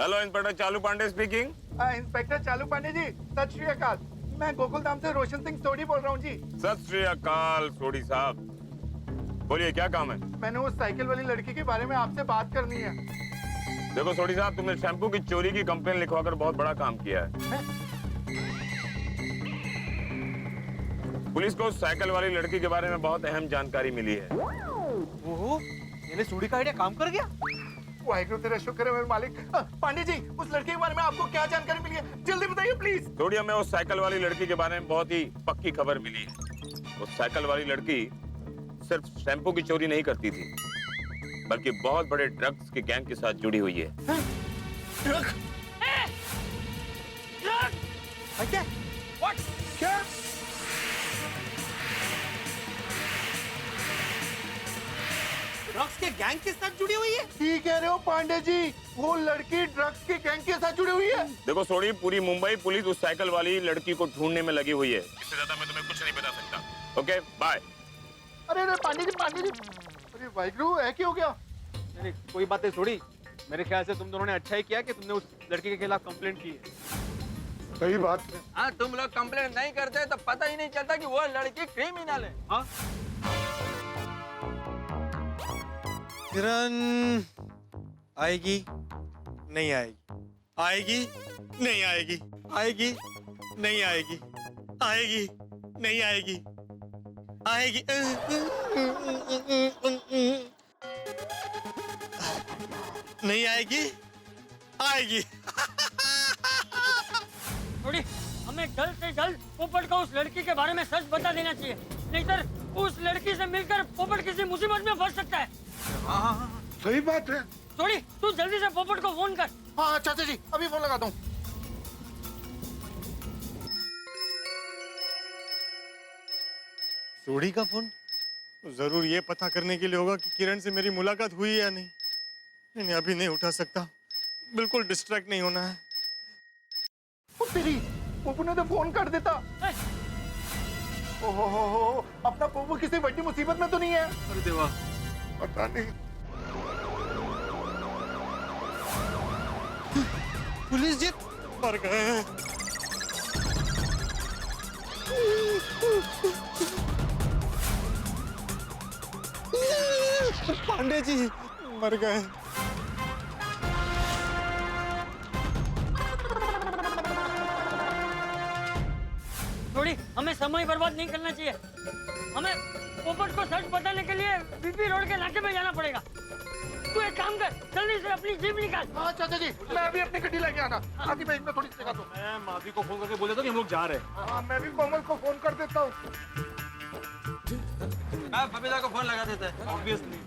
हेलो, इंस्पेक्टर चालू पांडे स्पीकिंग।
इंस्पेक्टर चालू पांडे जी, सत श्री अकाल। मैं गोकुल धाम से रोशन सिंह सोडी बोल रहा हूँ जी।
सत श्री अकाल सोडी साहब, बोलिए क्या काम है?
मैंने उस साइकिल वाली लड़की के बारे में आपसे बात करनी है।
देखो सोडी साहब, तुमने शैम्पू की चोरी की कंप्लेन लिखवाकर बहुत बड़ा काम किया है। पुलिस को उस साइकिल वाली लड़की के बारे में बहुत अहम जानकारी मिली है।
ओहो, यानी सोडी का आइडिया काम कर गया।
वाहिगुरु तेरा शुक्र है मेरे मालिक। पांडे जी, उस लड़के के बारे में आपको क्या जानकारी मिली है? जल्दी बताइए प्लीज।
थोड़ी हमें उस साइकिल वाली लड़की के बारे में बहुत ही पक्की खबर मिली है। उस साइकिल वाली लड़की सिर्फ शैम्पू की चोरी नहीं करती थी, बल्कि बहुत बड़े ड्रग्स के गैंग के साथ जुड़ी हुई है।
ड्रग?
क्या? What?
क्या?
ड्रग्स के गैंग के साथ जुड़ी हुई है?
ठीक कह रहे हो पांडे जी, वो लड़की ड्रग्स के गैंग के साथ जुड़ी हुई है।
देखो सोडी, पूरी मुंबई पुलिस उस साइकिल वाली लड़की को ढूंढने में लगी हुई है। इससे ज्यादा मैं तुम्हें कुछ नहीं बता सकता। Okay, bye.
अरे पांडे जी, अरे वाहिगुरु, है क्या हो गया?
नहीं, कोई बात नहीं सोडी। मेरे ख्याल से तुम दोनों ने अच्छा ही किया कि तुमने उस लड़की के खिलाफ कंप्लेंट की है।
सही बात है।
हाँ, तुम लोग कंप्लेंट नहीं करते तो पता ही नहीं चलता कि वो लड़की क्रिमिनल है। हाँ?
किरण आएगी नहीं आएगी, आएगी नहीं आएगी, आएगी नहीं आएगी, आएगी नहीं आएगी, आएगी नहीं आएगी, आएगी।
थोड़ी हमें जल्द से जल्द पोपट को उस लड़की के बारे में सच बता देना चाहिए, नहीं तो उस लड़की से मिलकर पोपट किसी मुसीबत में फंस सकता है।
सही बात है।
थोड़ी तू जल्दी से पोपट को फोन कर।
हाँ चाचा जी, अभी फोन लगाता हूँ।
सोडी का फोन जरूर ये पता करने के लिए होगा कि किरण से मेरी मुलाकात हुई या नहीं। नहीं, अभी नहीं उठा सकता, बिल्कुल डिस्ट्रैक्ट नहीं होना है।
तेरी पोपू ने तो फोन कर देता। ओहो, अपना पोपू किसी बड़ी मुसीबत में तो नहीं है?
अरे देवा,
पता नहीं।
पुलिस जी मर गए। पांडे जी मर गए।
थोड़ी हमें समय बर्बाद नहीं करना चाहिए। हमें पोपट को सच बताने के लिए बीपी रोड के नाके पे जाना पड़ेगा। तू एक काम कर, जल्दी से अपनी जीप निकाल।
हाँ चाचा जी, मैं अभी अपनी गड्डी लेके आना। आदि मैं थोड़ी जगह तो।
मैं माधवी को फोन करके बोल देता हूँ कि हम लोग जा रहे हैं।
हाँ, मैं भी कोमल को फोन कर देता हूँ।
बबीता को फोन लगा देता है। ऑब्वियसली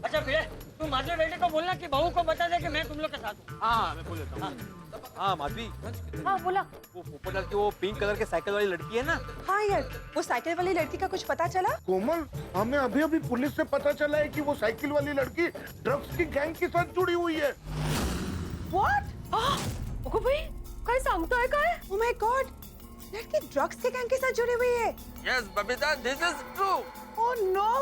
अच्छा भैया तू माधवी बेटे को बोलना कि बहू को बता दे कि मैं तुम लोग के साथ हूँ।
हाँ मैं बोल देता हूँ। हाँ माधवी,
हाँ बोला।
वो पोपटलाल की वो पिंक कलर के साइकिल वाली लड़की है ना?
हाँ यार, वो साइकिल वाली लड़की का कुछ पता चला?
कोमल, हमें अभी अभी पुलिस से पता चला है कि वो साइकिल वाली लड़की ड्रग्स की गैंग के साथ जुड़ी हुई है।
What? ओको भाई, काय सांगतोय काय? Oh my God, लड़की ड्रग्स के गैंग के साथ जुड़ी हुई है।
Yes, Babita, this is true.
Oh no!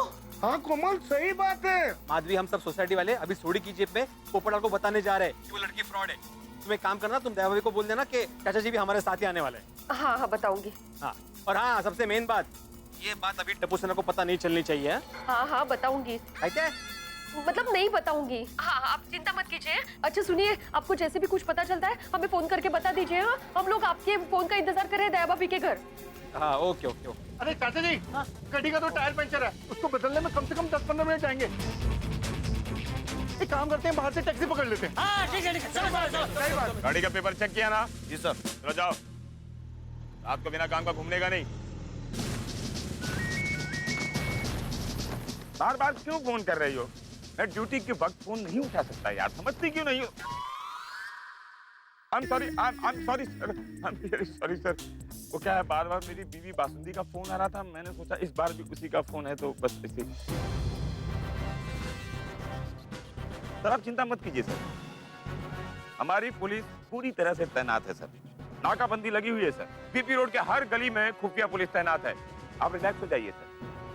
हाँ कोमल, सही बात है।
माधवी, हम सब सोसाइटी वाले अभी सोडी की जेब में पोपटलाल को बताने जा रहे हैं कि वो लड़की फ्रॉड है। तुम एक काम करना, तुम दया भाभी को बोल देना कि चाचा जी भी हमारे साथ ही आने वाले हैं।
हाँ हाँ बताऊंगी।
हाँ, और हाँ सबसे मेन बात, ये बात अभी टप्पू सेना को पता नहीं चलनी चाहिए।
हाँ हाँ बताऊंगी।
ऐसे?
मतलब नहीं बताऊंगी। हाँ आप चिंता मत कीजिए। अच्छा सुनिए, आपको जैसे भी कुछ पता चलता है हमें फोन करके बता दीजिए। हाँ, हम लोग आपके फोन का इंतजार कर रहे हैं दया भाभी के घर।
हाँ ओके ओके ओके।
अरे चाचा जी, गाड़ी का तो टायर पंचर है, उसको बदलने में कम से कम 10-15 मिनट जाएंगे। एक काम करते हैं, बाहर से टैक्सी पकड़ लेते हैं।
हाँ ठीक है चलो चलो चलो।
सही बात।
गाड़ी का पेपर चेक किया ना? जी सर। चलो जाओ, रात को बिना काम का घूमने का नहीं। बार बार क्यों फोन कर रही हो? मैं ड्यूटी के वक्त फोन नहीं उठा सकता यार, समझती क्यों नहीं हो? I'm sorry sir, I'm very sorry sir। वो क्या है, बार बार मेरी बीवी बासुंदी का फोन आ रहा था, मैंने सोचा इस बार भी उसी का फोन है तो बस इसी। सर आप चिंता मत कीजिए सर, हमारी पुलिस पूरी तरह से तैनात है सर। नाकाबंदी लगी हुई है सर, पीपी रोड के हर गली में खुफिया पुलिस तैनात है। आप रिलैक्स हो जाइए सर,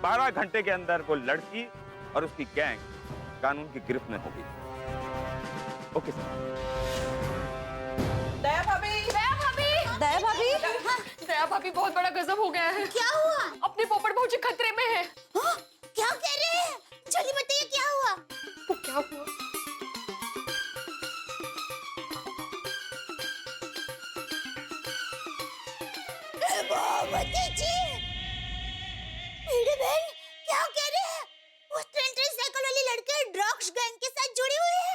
12 घंटे के अंदर वो लड़की और उसकी गैंग कानून की गिरफ्त में होगी। Okay sir.
दया भाभी, दया भाभी, दया भाभी, दया भाभी बहुत बड़ा गजब हो गया है।
क्या हुआ?
अपनी पोपट भाजी खतरे में है।
हाँ? क्या कह रहे हैं? जल्दी बताइए क्या हुआ?
वो क्या हुआ?
बाबूजी जी, मेरी बहन क्या कह रहे हैं? वो साइकिल वाली लड़की ड्रग्स गैंग के साथ जुड़ी हुई है।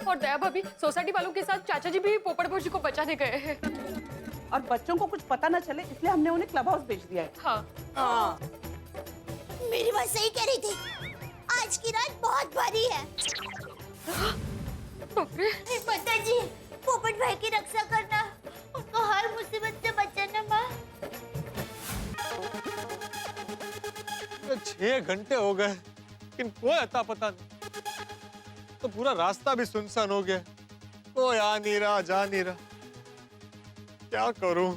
और दया भाभी सोसाइटी वालों के साथ चाचा जी भी पोपट भाजी को बचाने गए हैं।
और बच्चों को कुछ पता न चले इसलिए हमने उन्हें क्लब हाउस भेज दिया है।
हाँ।
मेरी बात सही कह रही थी, आज की रात बहुत भारी है। माता जी, पोपट भाई की रक्षा करना, उनको हर मुसीबत से बचाना माँ।
6 घंटे हो गए लेकिन कोई अता पता नहीं, तो पूरा रास्ता भी सुनसान हो गया, कोई आ नहीं रहा जा नहीं रहा। क्या करूं,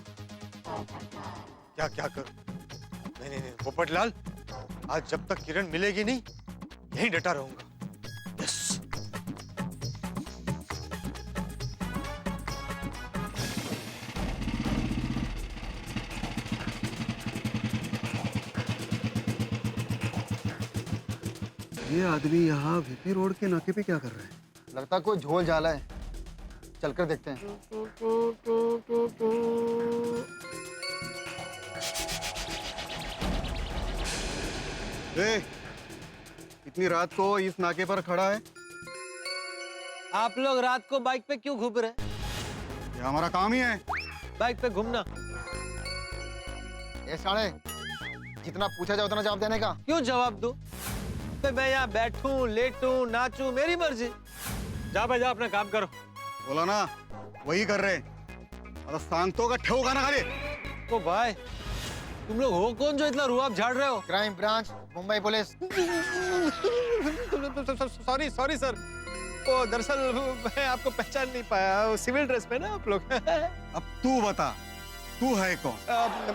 क्या करूं? नहीं पोपटलाल, आज जब तक किरण मिलेगी नहीं यहीं डटा रहूंगा। यस।
ये आदमी यहाँ वीपी रोड के नाके पे क्या कर रहा है?
लगता कोई झोल झाला है, चलकर देखते हैं।
इतनी रात को इस नाके पर खड़ा है?
आप लोग रात को बाइक पे क्यों घूम रहे?
ये हमारा काम ही है।
बाइक पे घूमना।
ए साले, जितना पूछा जाए उतना जवाब देने का।
क्यों जवाब दूं? मैं यहाँ बैठूं, लेटूं, नाचूं, मेरी मर्जी। जा भाई जा, अपना काम करो।
बोला ना, वही कर रहे। अरे सांगतों का ठेवगा ना खाली।
ओ भाई, तुम लोग हो कौन जो इतना रुआब झाड़ रहे हो?
Crime branch, Mumbai police.
Sorry sir. ओ दरअसल मैं आपको पहचान नहीं पाया, सिविल ड्रेस में ना आप लोग।
अब तू बता, तू है कौन?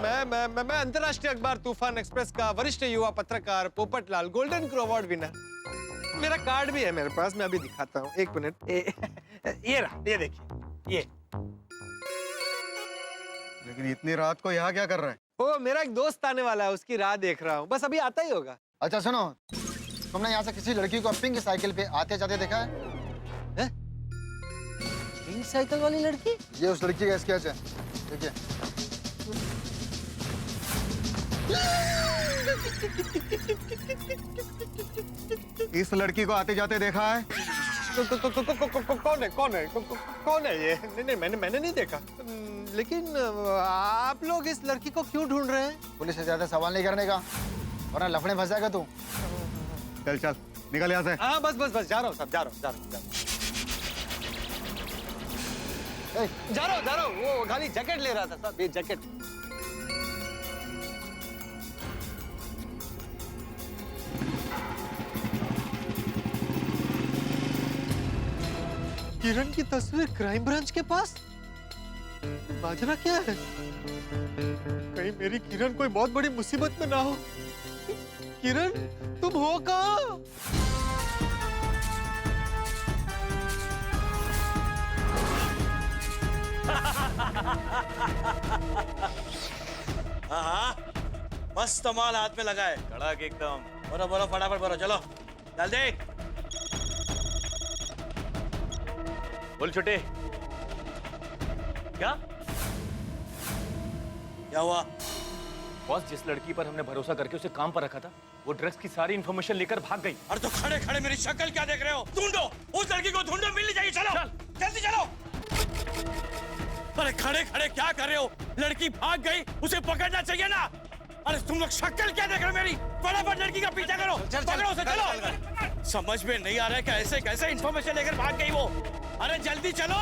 मैं अंतर्राष्ट्रीय अखबार तूफान एक्सप्रेस का वरिष्ठ युवा पत्रकार Popatlal, golden crow award winner. मेरा कार्ड भी है मेरे पास, मैं अभी दिखाता हूँ, एक मिनट। ये रहा, ये देखिए, ये।
लेकिन इतनी रात को यहाँ क्या कर रहा है?
ओ मेरा एक दोस्त आने वाला है, उसकी राह देख रहा हूँ, बस अभी आता ही होगा।
अच्छा सुनो, तुमने यहाँ से किसी लड़की को पिंक साइकिल पे आते जाते देखा है?
पिंक साइकिल वाली लड़की?
ये उस लड़की का स्केच है, देखिए।
इस लड़की को आते जाते देखा है?
कौन है ये? नहीं मैंने नहीं देखा। लेकिन आप लोग इस लड़की को क्यों ढूंढ रहे हैं?
पुलिस से ज्यादा सवाल नहीं करने का, वरना लफड़े फंस जाएगा तू।
चल निकल यहाँ से।
हाँ बस बस बस जा रहा हूँ साहब, जा रहा हूँ जा रहा हूँ। वो खाली जैकेट ले रहा था साहब, ये जैकेट। किरण की तस्वीर क्राइम ब्रांच के पास? माजरा क्या है? कहीं मेरी किरण कोई बहुत बड़ी मुसीबत में ना हो। किरण तुम हो कहाँ?
हाँ मस्त माल हाथ में लगा है, कड़क एकदम। बोलो बोलो फटाफट बोलो, चलो डाल दे। बोल छोटे, क्या हुआ?
बॉस, जिस लड़की पर हमने भरोसा करके उसे काम पर रखा था, वो ड्रग्स की सारी इंफॉर्मेशन लेकर भाग गई।
अरे तो खड़े खड़े मेरी शक्ल क्या देख रहे हो? ढूंढो उस लड़की को, ढूंढो, मिलनी चाहिए। चलो जल्दी चलो। अरे खड़े खड़े क्या कर रहे हो? लड़की भाग गई, उसे पकड़ना चाहिए ना। अरे तुम लोग शक्ल क्या देख रहे हो मेरी? फटाफट लड़की का पीछा करो, पकड़ो उसे, चलो। समझ में नहीं आ रहा है कैसे कैसे इंफॉर्मेशन लेकर भाग गई वो। अरे जल्दी चलो।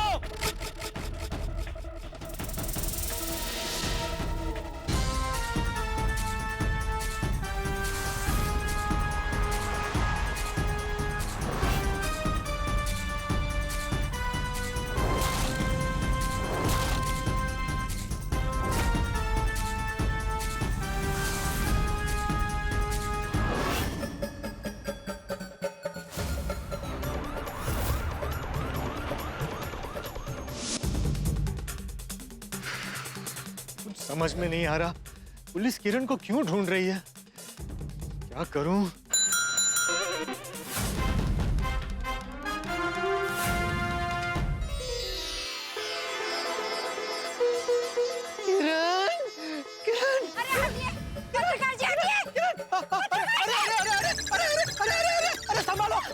समझ में नहीं आ रहा पुलिस किरण को क्यों ढूंढ रही है। क्या करूं?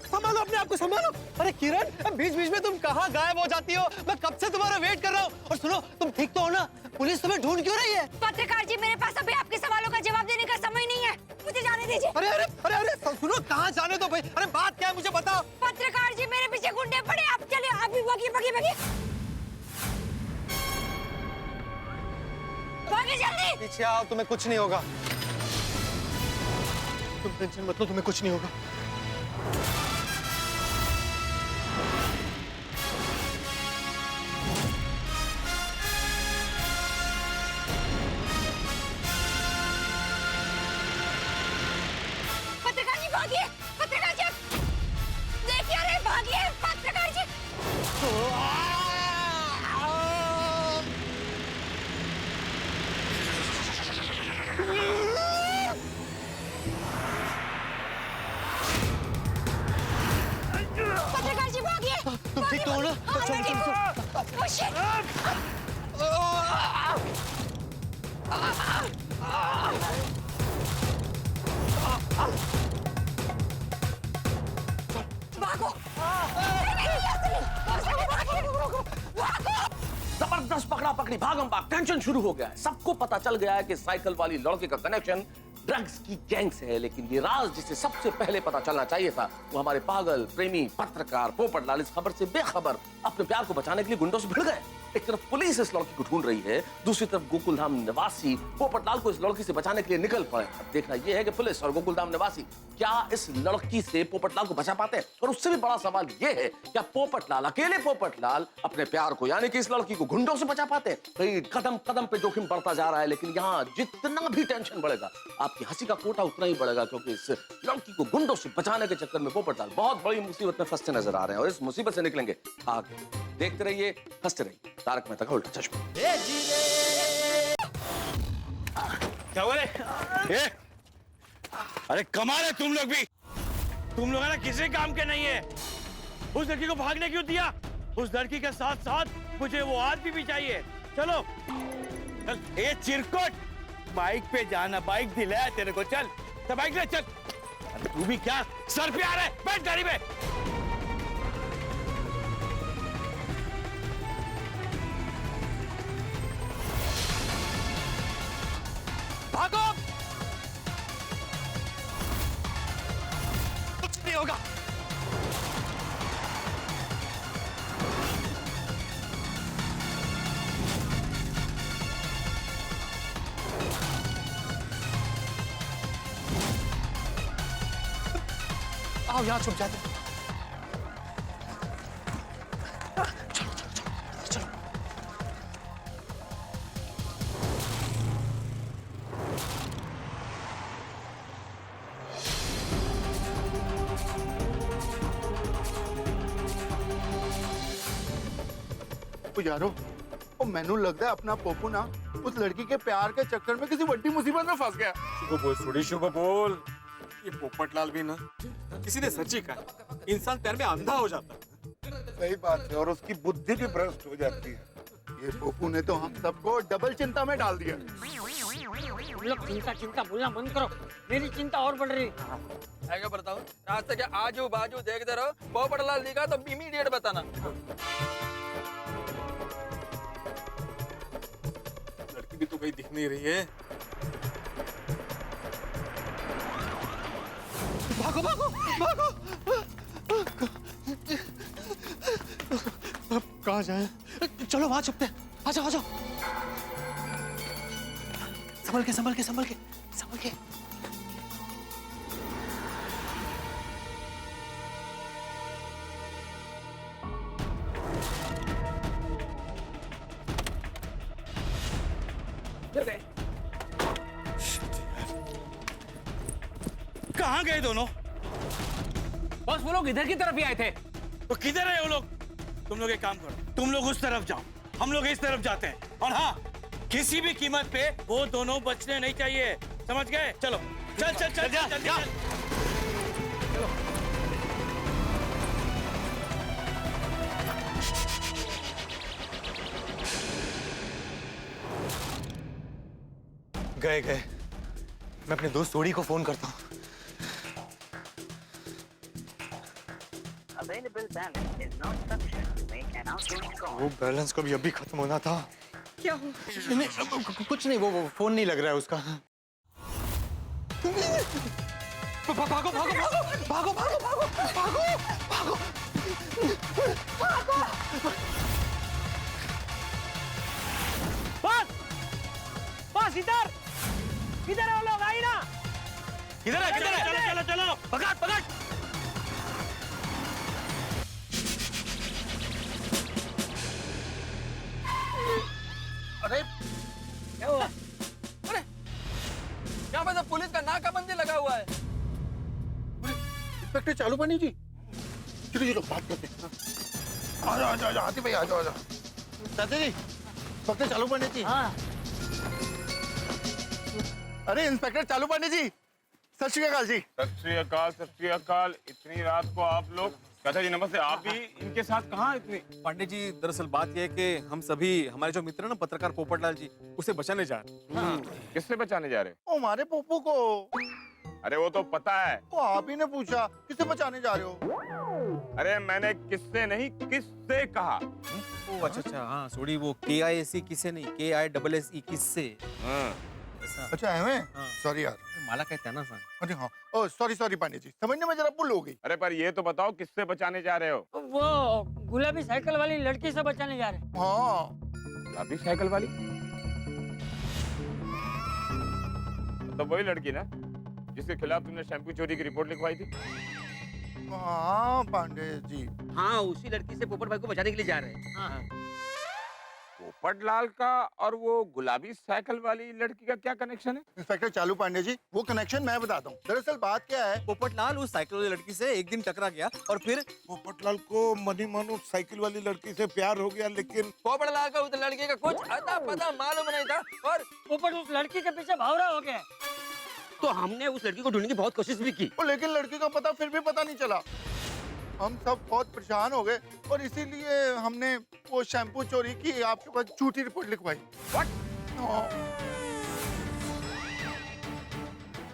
संभालो अपने आप को, संभालो। अरे किरण, बीच बीच में तुम कहाँ गायब हो जाती हो? मैं कब से तुम्हारा वेट कर रहा हूँ। और सुनो, तुम ठीक तो हो ना? पुलिस तुम्हें ढूंढ क्यों रही है?
पत्रकार जी, मेरे पास अभी आपके सवालों का जवाब देने का समय नहीं है, मुझे जाने दीजिए।
अरे अरे अरे अरे सुनो, कहाँ जाने दो भाई। अरे बात क्या है मुझे बताओ।
पत्रकार जी, मेरे पीछे गुंडे पड़े, आप चलिए, अभी भागिए भागिए भागिए भागिए जल्दी।
पीछे आओ, तुम्हें कुछ नहीं होगा। तुम टेंशन मत लो, तुम्हें कुछ नहीं होगा।
पत्रकार जी भागिए, पत्रकार जी देखिए, अरे भागिए पत्रकार जी। पत्रकार जी भागिए।
तुम ठीक तो हो ना? चलो
जबरदस्त पकड़ा पकड़ी, भागम भाग, टेंशन शुरू हो गया है। सबको पता चल गया है कि साइकिल वाली लड़के का कनेक्शन ड्रग्स की गैंग से है। लेकिन ये राज जिसे सबसे पहले पता चलना चाहिए था, वो हमारे पागल प्रेमी पत्रकार पोपटलाल इस खबर से बेखबर अपने प्यार को बचाने के लिए गुंडों से भिड़ गए। एक तरफ पुलिस इस लड़की को ढूंढ रही है, दूसरी तरफ गोकुलधाम निवासी पोपटलाल को इस लड़की से बचाने के लिए निकल पड़े। अब देखना यह है कि पुलिस और गोकुलधाम निवासी क्या इस लड़की से पोपटलाल को बचा पाते हैं। और उससे भी बड़ा सवाल यह है, क्या पोपटलाल, अकेले पोपटलाल अपने प्यार को यानी कि इस लड़की को गुंडों से बचा पाते हैं? कई कदम कदम पे जोखिम बढ़ता जा रहा है, लेकिन यहाँ जितना भी टेंशन बढ़ेगा, आपकी हंसी का कोटा उतना ही बढ़ेगा, क्योंकि इस लड़की को गुंडों से बचाने के चक्कर में पोपटलाल बहुत बड़ी मुसीबत में फंसते नजर आ रहे हैं। और इस मुसीबत से निकलेंगे आगे। देखते रहिए, हंसते रहिए। तारक मेहता का उल्टा चश्मा।
क्या बोले? अरे कमाल है तुम लोग भी। तुम लोग है ना किसी काम के नहीं है। उस लड़की को भागने क्यों दिया? उस लड़की के साथ साथ मुझे वो आदमी भी चाहिए। चलो चल, ए चिरकुट, बाइक पे जाना, बाइक दिलाया तेरे को, चल तो बाइक ले चल। तू भी क्या सर पे आ रहा है? बैठ गाड़ी में।
भागो, कुछ नहीं होगा। आओ यहाँ छुप जाते।
यारो ओ मैनू लगता है अपना पोपू ना उस लड़की के प्यार के चक्कर में किसी बड़ी मुसीबत में फंस गया।
शुभ बोल थोड़ी शुभ बोल। ये पोपटलाल भी ना किसी ने सच्ची कहा इंसान प्यार में अंधा हो जाता है।
सही बात है और उसकी बुद्धि भी भ्रष्ट हो जाती है। ये पोपू ने तो हम सबको डबल चिंता में डाल दिया।
तुम लोग चिंता चिंता बोलना बंद करो, मेरी चिंता और बढ़ रही है।
क्या बताऊं रास्ते के आजू बाजू देखते रहो, पोपटलाल दिखा तो इमीडिएट बताना।
लड़की भी तो कहीं दिख नहीं रही है।
भागो भागो भागो। अब कहाँ जाए? चलो वहां छुपते हैं। आ जाओ आ जाओ। संभल के संभल के संभल के संभल के।
कहाँ गए दोनों?
बस वो लोग इधर की तरफ ही आए थे।
तो किधर है वो लोग? तुम लोग एक काम करो, तुम लोग उस तरफ जाओ, हम लोग इस तरफ जाते हैं। और हाँ, किसी भी कीमत पे वो दोनों बचने नहीं चाहिए, समझ गए? चलो चल चल चल चल चल चल।
गए गए। मैं अपने दोस्त सोडी को फोन करता हूँ। वो बैलेंस कभी अभी खत्म होना था।
क्या हो?
नहीं, कुछ नहीं, वो फोन नहीं लग रहा है उसका। भागो भागो भागो भागो भागो भागो भागो भागो।
बस बस इधर इधर है वो लोग, आई ना।
किधर है? चलो चलो चलो चलो, पकड़ पकड़।
अरे क्या हुआ? अरे यहाँ पे तो पुलिस का नाकाबंदी लगा हुआ है।
इंस्पेक्टर चालू पानी जी, चलो चलो बात करते हैं। आ जाओ आ जाओ हाथी भाई, आ जाओ आ जाओ। चाचा जी, इंस्पेक्टर चालू पानी जी।
हाँ।
अरे इंस्पेक्टर चालू पानी जी, सत श्री अकाल जी।
सत श्री अकाल सत श्री अकाल। इतनी रात को आप लोग? चाचा जी नमस्ते। आप भी इनके साथ कहाँ इतनी?
पांडे जी दरअसल बात यह है कि हम सभी, हमारे जो मित्र है ना पत्रकार पोपटलाल जी, उसे बचाने जा रहे हैं।
किससे बचाने जा रहे
ओ हमारे पोपू को।
अरे वो तो पता है।
वो आप ही ने पूछा किसे बचाने जा रहे हो?
अरे मैंने किससे नहीं किससे कहा।
ओ अच्छा अच्छा, हाँ सोडी, वो KISE किसे नहीं, KISSE किससे।
अच्छा है, सॉरी यार,
माला कहता है ना सर।
अरे हाँ, ओ सॉरी सॉरी पांडे जी, समझने में जरा भूल हो गई।
अरे पर ये तो बताओ किससे बचाने जा रहे हो?
वो गुलाबी साइकिल वाली लड़की से बचाने जा रहे हैं।
हाँ।
गुलाबी साइकिल वाली? तो वही लड़की ना जिसके खिलाफ तुमने शैम्पू चोरी की रिपोर्ट लिखवाई थी?
हाँ पांडे जी।
हाँ, उसी लड़की से पोपट भाई को बचाने के लिए जा रहे हैं। हाँ।
पोपटलाल का और वो गुलाबी साइकिल वाली लड़की का क्या कनेक्शन है?
इंस्पेक्टर चालू पांडे जी, वो कनेक्शन मैं बताता हूँ। दरअसल बात क्या है,
पोपटलाल उस साइकिल वाली लड़की से एक दिन टकरा गया और फिर
पोपटलाल को मनी मानो साइकिल वाली लड़की से प्यार हो गया, लेकिन
पोपटलाल का उस लड़की का कुछ अता पता मालूम नहीं था और
पोपट उस लड़की के पीछे भावरा हो गया।
तो हमने उस लड़की को ढूंढने की बहुत कोशिश भी की,
लेकिन लड़की का पता फिर भी पता नहीं चला। हम सब बहुत परेशान हो गए और इसीलिए हमने वो शैम्पू चोरी की आपके पास झूठी रिपोर्ट लिखवाई।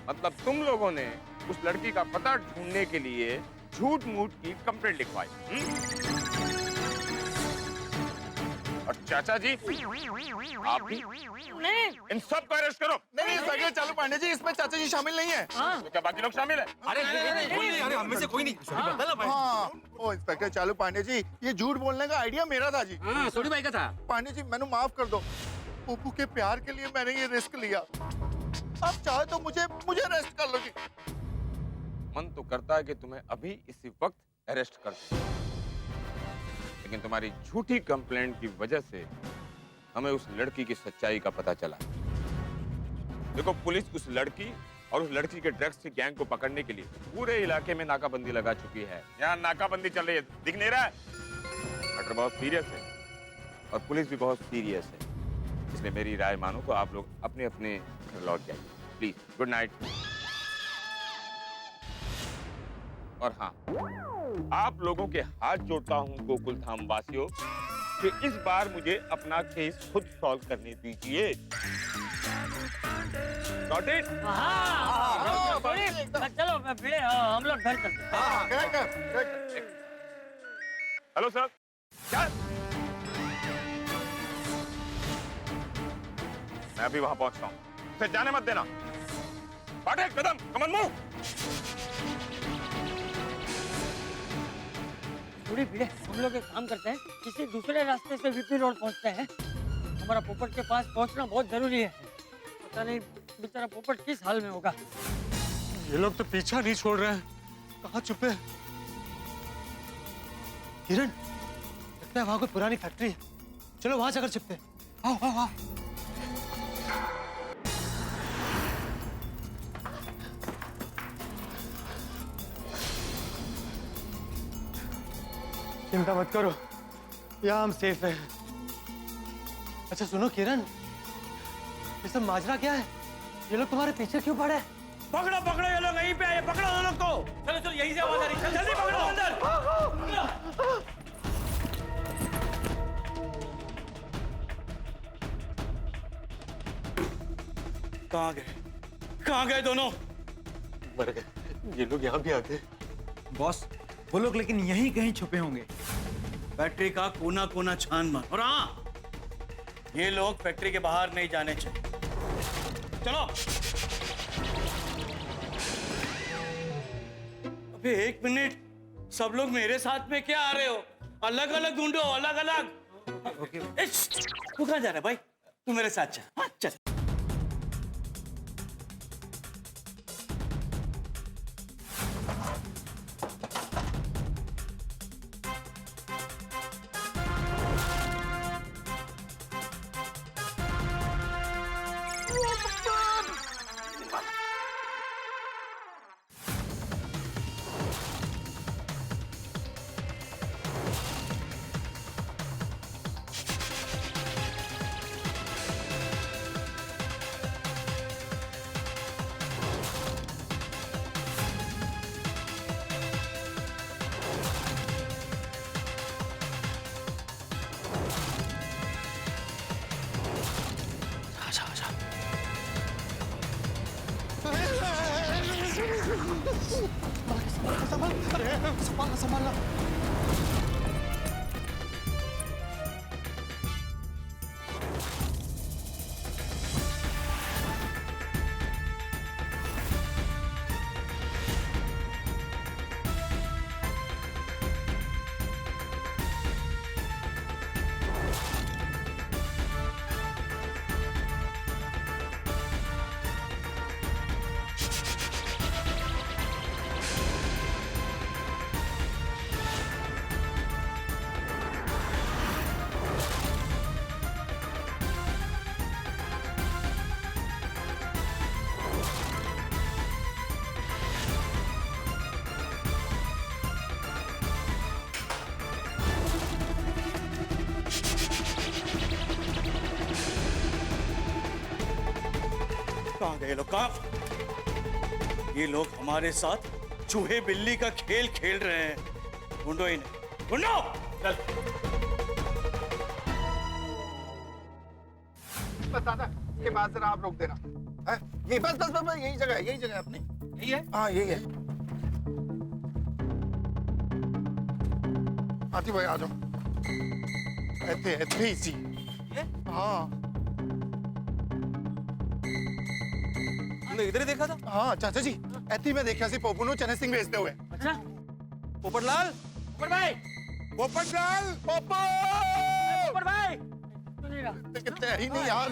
मतलब तुम लोगों ने उस लड़की का पता ढूंढने के लिए झूठ मूठ की कंप्लेंट लिखवाई? और चाचा जी आप भी?
नहीं,
इन सब को अरेस्ट करो।
नहीं इंस्पेक्टर चालू पांडे जी, इसमें चाचा जी शामिल नहीं है।
तो क्या बाकी लोग शामिल है?
अरे अरे हम में से कोई नहीं।
हाँ, ओ इंस्पेक्टर चालू पांडे जी, ये झूठ बोलने का आइडिया मेरा था जी।
हाँ, सोडी भाई का था।
पांडे जी मैंने माफ कर दो, पोपू के प्यार के लिए मैंने ये रिस्क लिया। आप चाहे तो मुझे अरेस्ट कर लो जी।
मन तो करता है कि तुम्हें अभी इसी वक्त अरेस्ट कर दूं। लेकिन तुम्हारी झूठी कंप्लेंट की वजह से हमें उस लड़की की सच्चाई का पता चला। देखो, पुलिस उस लड़की और उस लड़की के ड्रग्स की गैंग को पकड़ने के लिए पूरे इलाके में नाकाबंदी लगा चुकी है। यहाँ नाकाबंदी चल रही है, दिख नहीं रहा है? मैटर बहुत सीरियस है और पुलिस भी बहुत सीरियस है। इसलिए मेरी राय मानो तो आप लोग अपने अपने घर लौट जाइए प्लीज। Good night. और हाँ, आप लोगों के हाथ जोड़ता हूँ गोकुल धाम वासियों कि इस बार मुझे अपना केस खुद सॉल्व करने दीजिए। Got it?
चलो भिड़े, हम लोग घर चलते हैं।
हेलो सर, क्या? मैं अभी वहां पहुंचता हूँ, उसे जाने मत देना। बाटे कदम, कमन मूव।
थोड़ी भिड़े, हम लोग एक काम करते हैं, किसी दूसरे रास्ते से वीपी रोड पहुंचते हैं। हमारा पोपट के पास पहुंचना बहुत जरूरी है। पता नहीं बेचारा पोपट किस हाल में होगा।
ये लोग तो पीछा नहीं छोड़ रहे हैं। कहाँ छुपे? किरण, लगता है वहां कोई पुरानी फैक्ट्री है। चलो वहां जाकर छुपते हैं। आओ आओ आओ। चिंता मत करो, यहाँ हम सेफ हैं। अच्छा सुनो किरण, ये सब माजरा क्या है? ये लोग तुम्हारे पीछे क्यों पड़े?
पकड़ो पकड़ो, ये लोग यहीं पे आए, पकड़ो ये लोग को। चलो चलो, यहीं से आवाज आ रही है, जल्दी पकड़ो अंदर। कहाँ गए दोनों?
मर गए। ये लोग यहाँ भी आ गए।
बॉस, वो लोग लेकिन यहीं कहीं छुपे होंगे।
फैक्ट्री का कोना कोना छान मार। और हाँ, ये लोग फैक्ट्री के बाहर नहीं जाने चाहिए। चलो। अबे एक मिनट, सब लोग मेरे साथ में क्या आ रहे हो? अलग अलग ढूंढो, अलग अलग। तू कहाँ जा रहा है भाई? तू मेरे साथ चल। हाँ, चल।
संभालना।
कहाँ गए लोग? कहाँ? ये लोग हमारे साथ चूहे बिल्ली का खेल खेल रहे हैं। ढूंढो इन्हें, ढूंढो। चल।
बस दादा, ये बात जरा आप रोक देना। है? ये बस बस बस यही जगह है, यही जगह है अपनी।
यही है?
हाँ यही है। आती भाई आ जाओ। ऐसे ऐसे ही सी। हाँ।
इधर ही देखा था?
हाँ चाचा जी, ऐसी मैं देखा सी पोपू नु चने सिंह बेचते हुए।
अच्छा, पोपटलाल, पोपट भाई,
पोपटलाल, पोपो,
पोपट भाई,
कितने ही नहीं यार।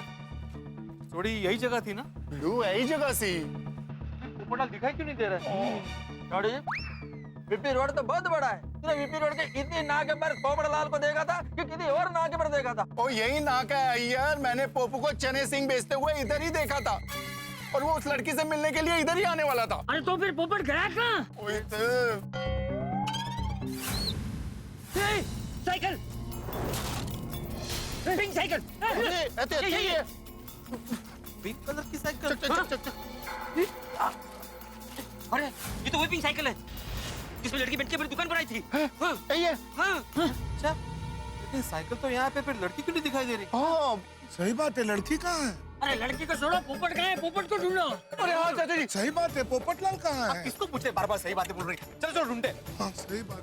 थोड़ी यही जगह थी ना?
यही जगह सी।
पोपटलाल दिखाई क्यों नहीं दे रहा है? चौड़ी वीपी रोड तो बहुत बड़ा है। तूने वीपी रोड के इतनी नाके पर पोपटलाल को देखा था कि किसी और नाके पर देखा था?
ओ यही नाका है यार, मैंने पोपू को चने सिंह बेचते हुए इधर ही देखा था और वो उस लड़की से मिलने के लिए इधर ही आने वाला था।
अरे तो फिर पोपट गया कहाँ? साइकिल, पिंक साइकिल,
ये
पिंक कलर की साइकिल।
अरे ये तो वही पिंक साइकिल है जिसमें लड़की बैठ के अपनी दुकान पर आई थी।
अच्छा, लेकिन साइकिल तो यहाँ पे, फिर लड़की क्यों नहीं दिखाई दे रही?
हाँ सही बात है, लड़की कहाँ है?
अरे लड़की को छोड़ो, पोपट कहाँ है? पोपट को ढूंढो।
अरे हाँ चाचा जी सही बात है, पोपटलाल कहाँ है?
किसको पूछे, बार बार सही बातें बोल रही। चलो चलो ढूंढे।
हाँ सही बात।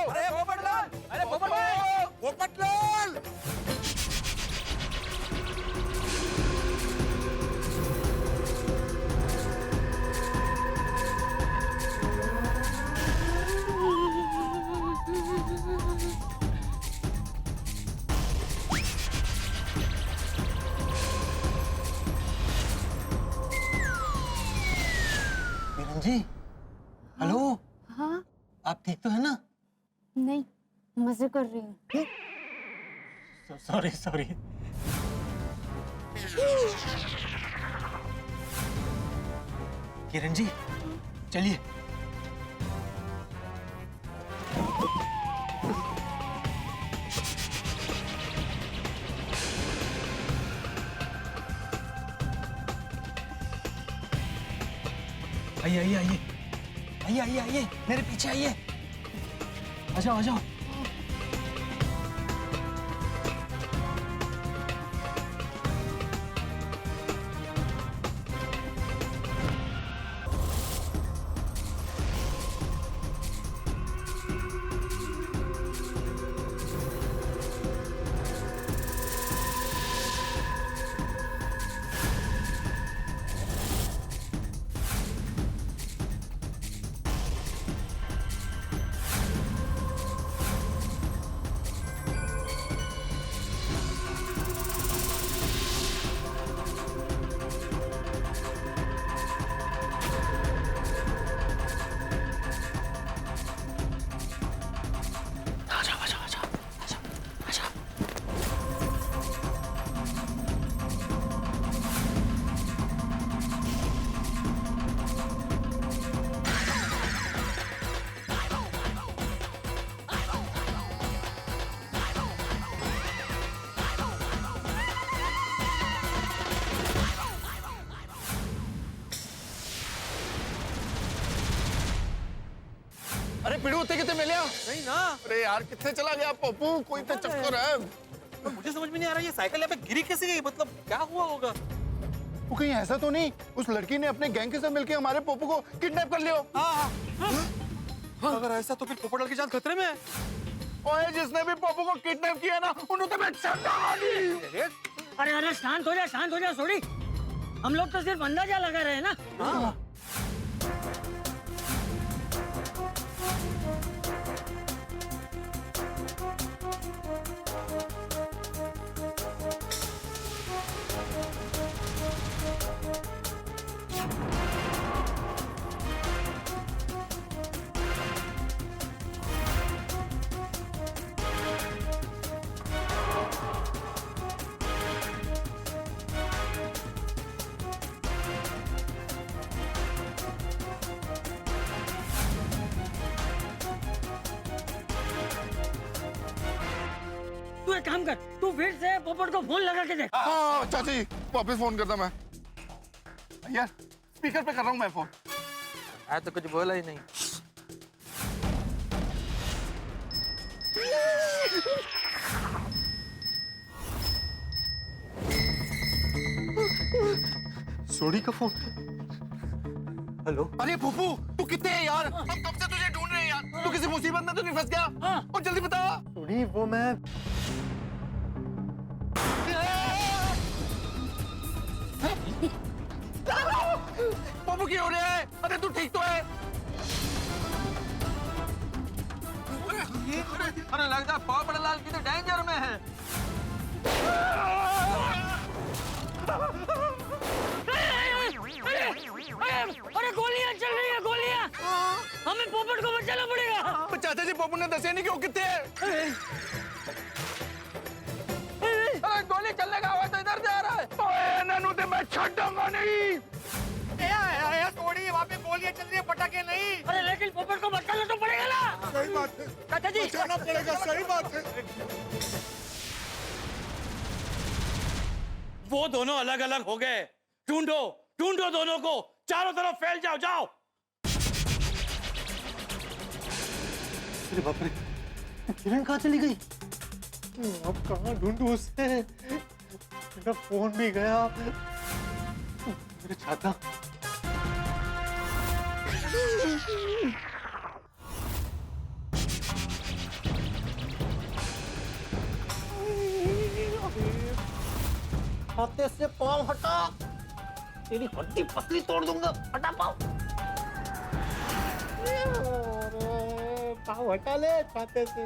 अरे पोपटलाल, अरे पोपटलाल,
पोपटलाल।
जी हेलो।
हाँ
आप ठीक तो है ना?
नहीं, मजे कर रही हूँ।
Sorry sorry. किरण जी चलिए। आइए आइए आइए आइए आइए आइए, मेरे पीछे आइए। आ जाओ आ जाओ।
अरे पिड़ू उत्ते कितने मिले?
नहीं ना।
अरे यार कितने चला गया पप्पू, कोई तो चक्कर है।
तो मुझे समझ में नहीं आ रहा, ये साइकिल यहाँ पे गिरी कैसे गई? मतलब क्या हुआ होगा?
वो कहीं ऐसा तो नहीं उस लड़की ने अपने गैंग के साथ मिलकर हमारे पप्पू को किडनैप कर लिया?
अगर ऐसा तो फिर पोपटलाल की जान खतरे में है।
ओए जिसने भी पप्पू को किडनैप किया ना, उन्होंने तो मैं
अरे अरे शांत हो जा सोडी। हम लोग तो सिर्फ अंदाजा लगा रहे हैं ना। तू एक काम कर, तू फिर से पोपट को फोन लगा के देख।
हाँ चाची वापस फोन करता मैं। यार स्पीकर पे कर रहा हूँ मैं फोन।
मैं तो कुछ बोला ही नहीं।
सोडी का फोन।
हेलो।
अरे फूफू तू कितने है यार? हम कब से तुझे ढूंढ रहे हैं यार। तू किसी मुसीबत में तो नहीं फंस गया? और जल्दी बता।
सोडी वो मैं
पप्पू क्या हो रहा है? अरे तू ठीक तो है?
अरे लगता है पोपटलाल की तो डेंजर में है।
अरे गोलियां चल रही है, गोलियां। हमें पोपट को बचाना पड़ेगा।
चाचा जी पोपट ने दसे नहीं क्यों कितने
गोली चलने का आवाज तो इधर से आ रहा है।
ओए ननू ते मैं छड़ूंगा नहीं।
सोड़ी वहाँ पे गोलियां चल रही है, पटाखे नहीं।
अरे लेकिन पोपट को बचाना तो पड़ेगा ना।
सही बात है
चाचा जी
बचाना पड़ेगा, सही बात है।
वो दोनों अलग अलग हो गए। ढूंढो ढूंढो दोनों को, चारों तरफ फैल जाओ, जाओ।
अरे बाप रे, किरण कहाँ चली गई? अब कहाँ ढूंढूं उसे? मेरा फोन भी गया, मेरे छाता।
छाते से पाँव हटा, तेरी हड्डी पसली तोड़ दूंगा। हटा पाँव।
पाँव हटा ले छाते से।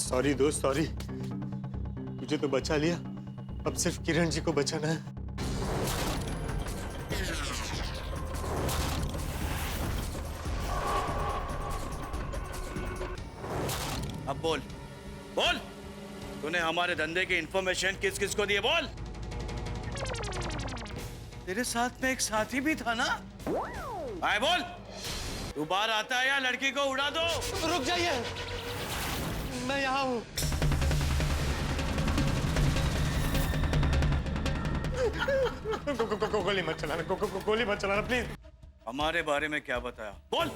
सॉरी दोस्त, सॉरी। मुझे तो बचा लिया, अब सिर्फ किरण जी को बचाना है।
अब बोल बोल, तूने हमारे धंधे की इंफॉर्मेशन किस किस को दी है? बोल। तेरे साथ में एक साथी भी था ना? आए बोल, तू बाहर आता है या लड़की को उड़ा दो?
रुक जाइए, मैं यहाँ हूँ। गोली मत चलाना, गोली मत चलाना प्लीज।
हमारे बारे में क्या बताया? बोल।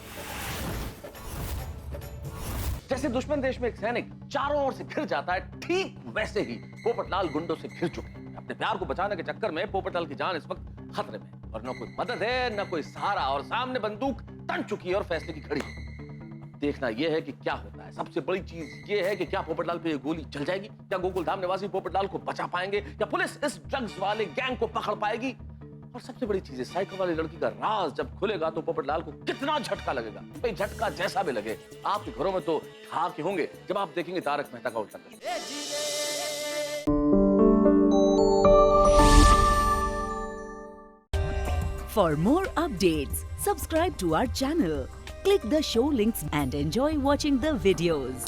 जैसे दुश्मन देश में एक सैनिक चारों ओर से घिर जाता है, ठीक वैसे ही पोपटलाल गुंडों से घिर चुके हैं। अपने प्यार को बचाने के चक्कर में पोपटलाल की जान इस वक्त खतरे में है और न कोई मदद है न कोई सहारा, और सामने बंदूक तन चुकी है और फैसले की घड़ी। देखना यह है कि क्या होता है। सबसे बड़ी चीज यह है कि क्या पोपटलाल पे ये गोली चल जाएगी, क्या गोकुलधाम निवासी पोपटलाल को बचा पाएंगे, या पुलिस इस ड्रग्स वाले गैंग को पकड़ पाएगी। और सबसे बड़ी चीज है, साइकिल वाली लड़की का राज जब खुलेगा तो पोपटलाल को कितना झटका लगेगा। भाई झटका जैसा भी लगे, आपके घरों में तो ठहाके होंगे जब आप देखेंगे तारक मेहता का उल्टा चश्मा।
For more updates, subscribe to our channel, click the show links and enjoy watching the videos.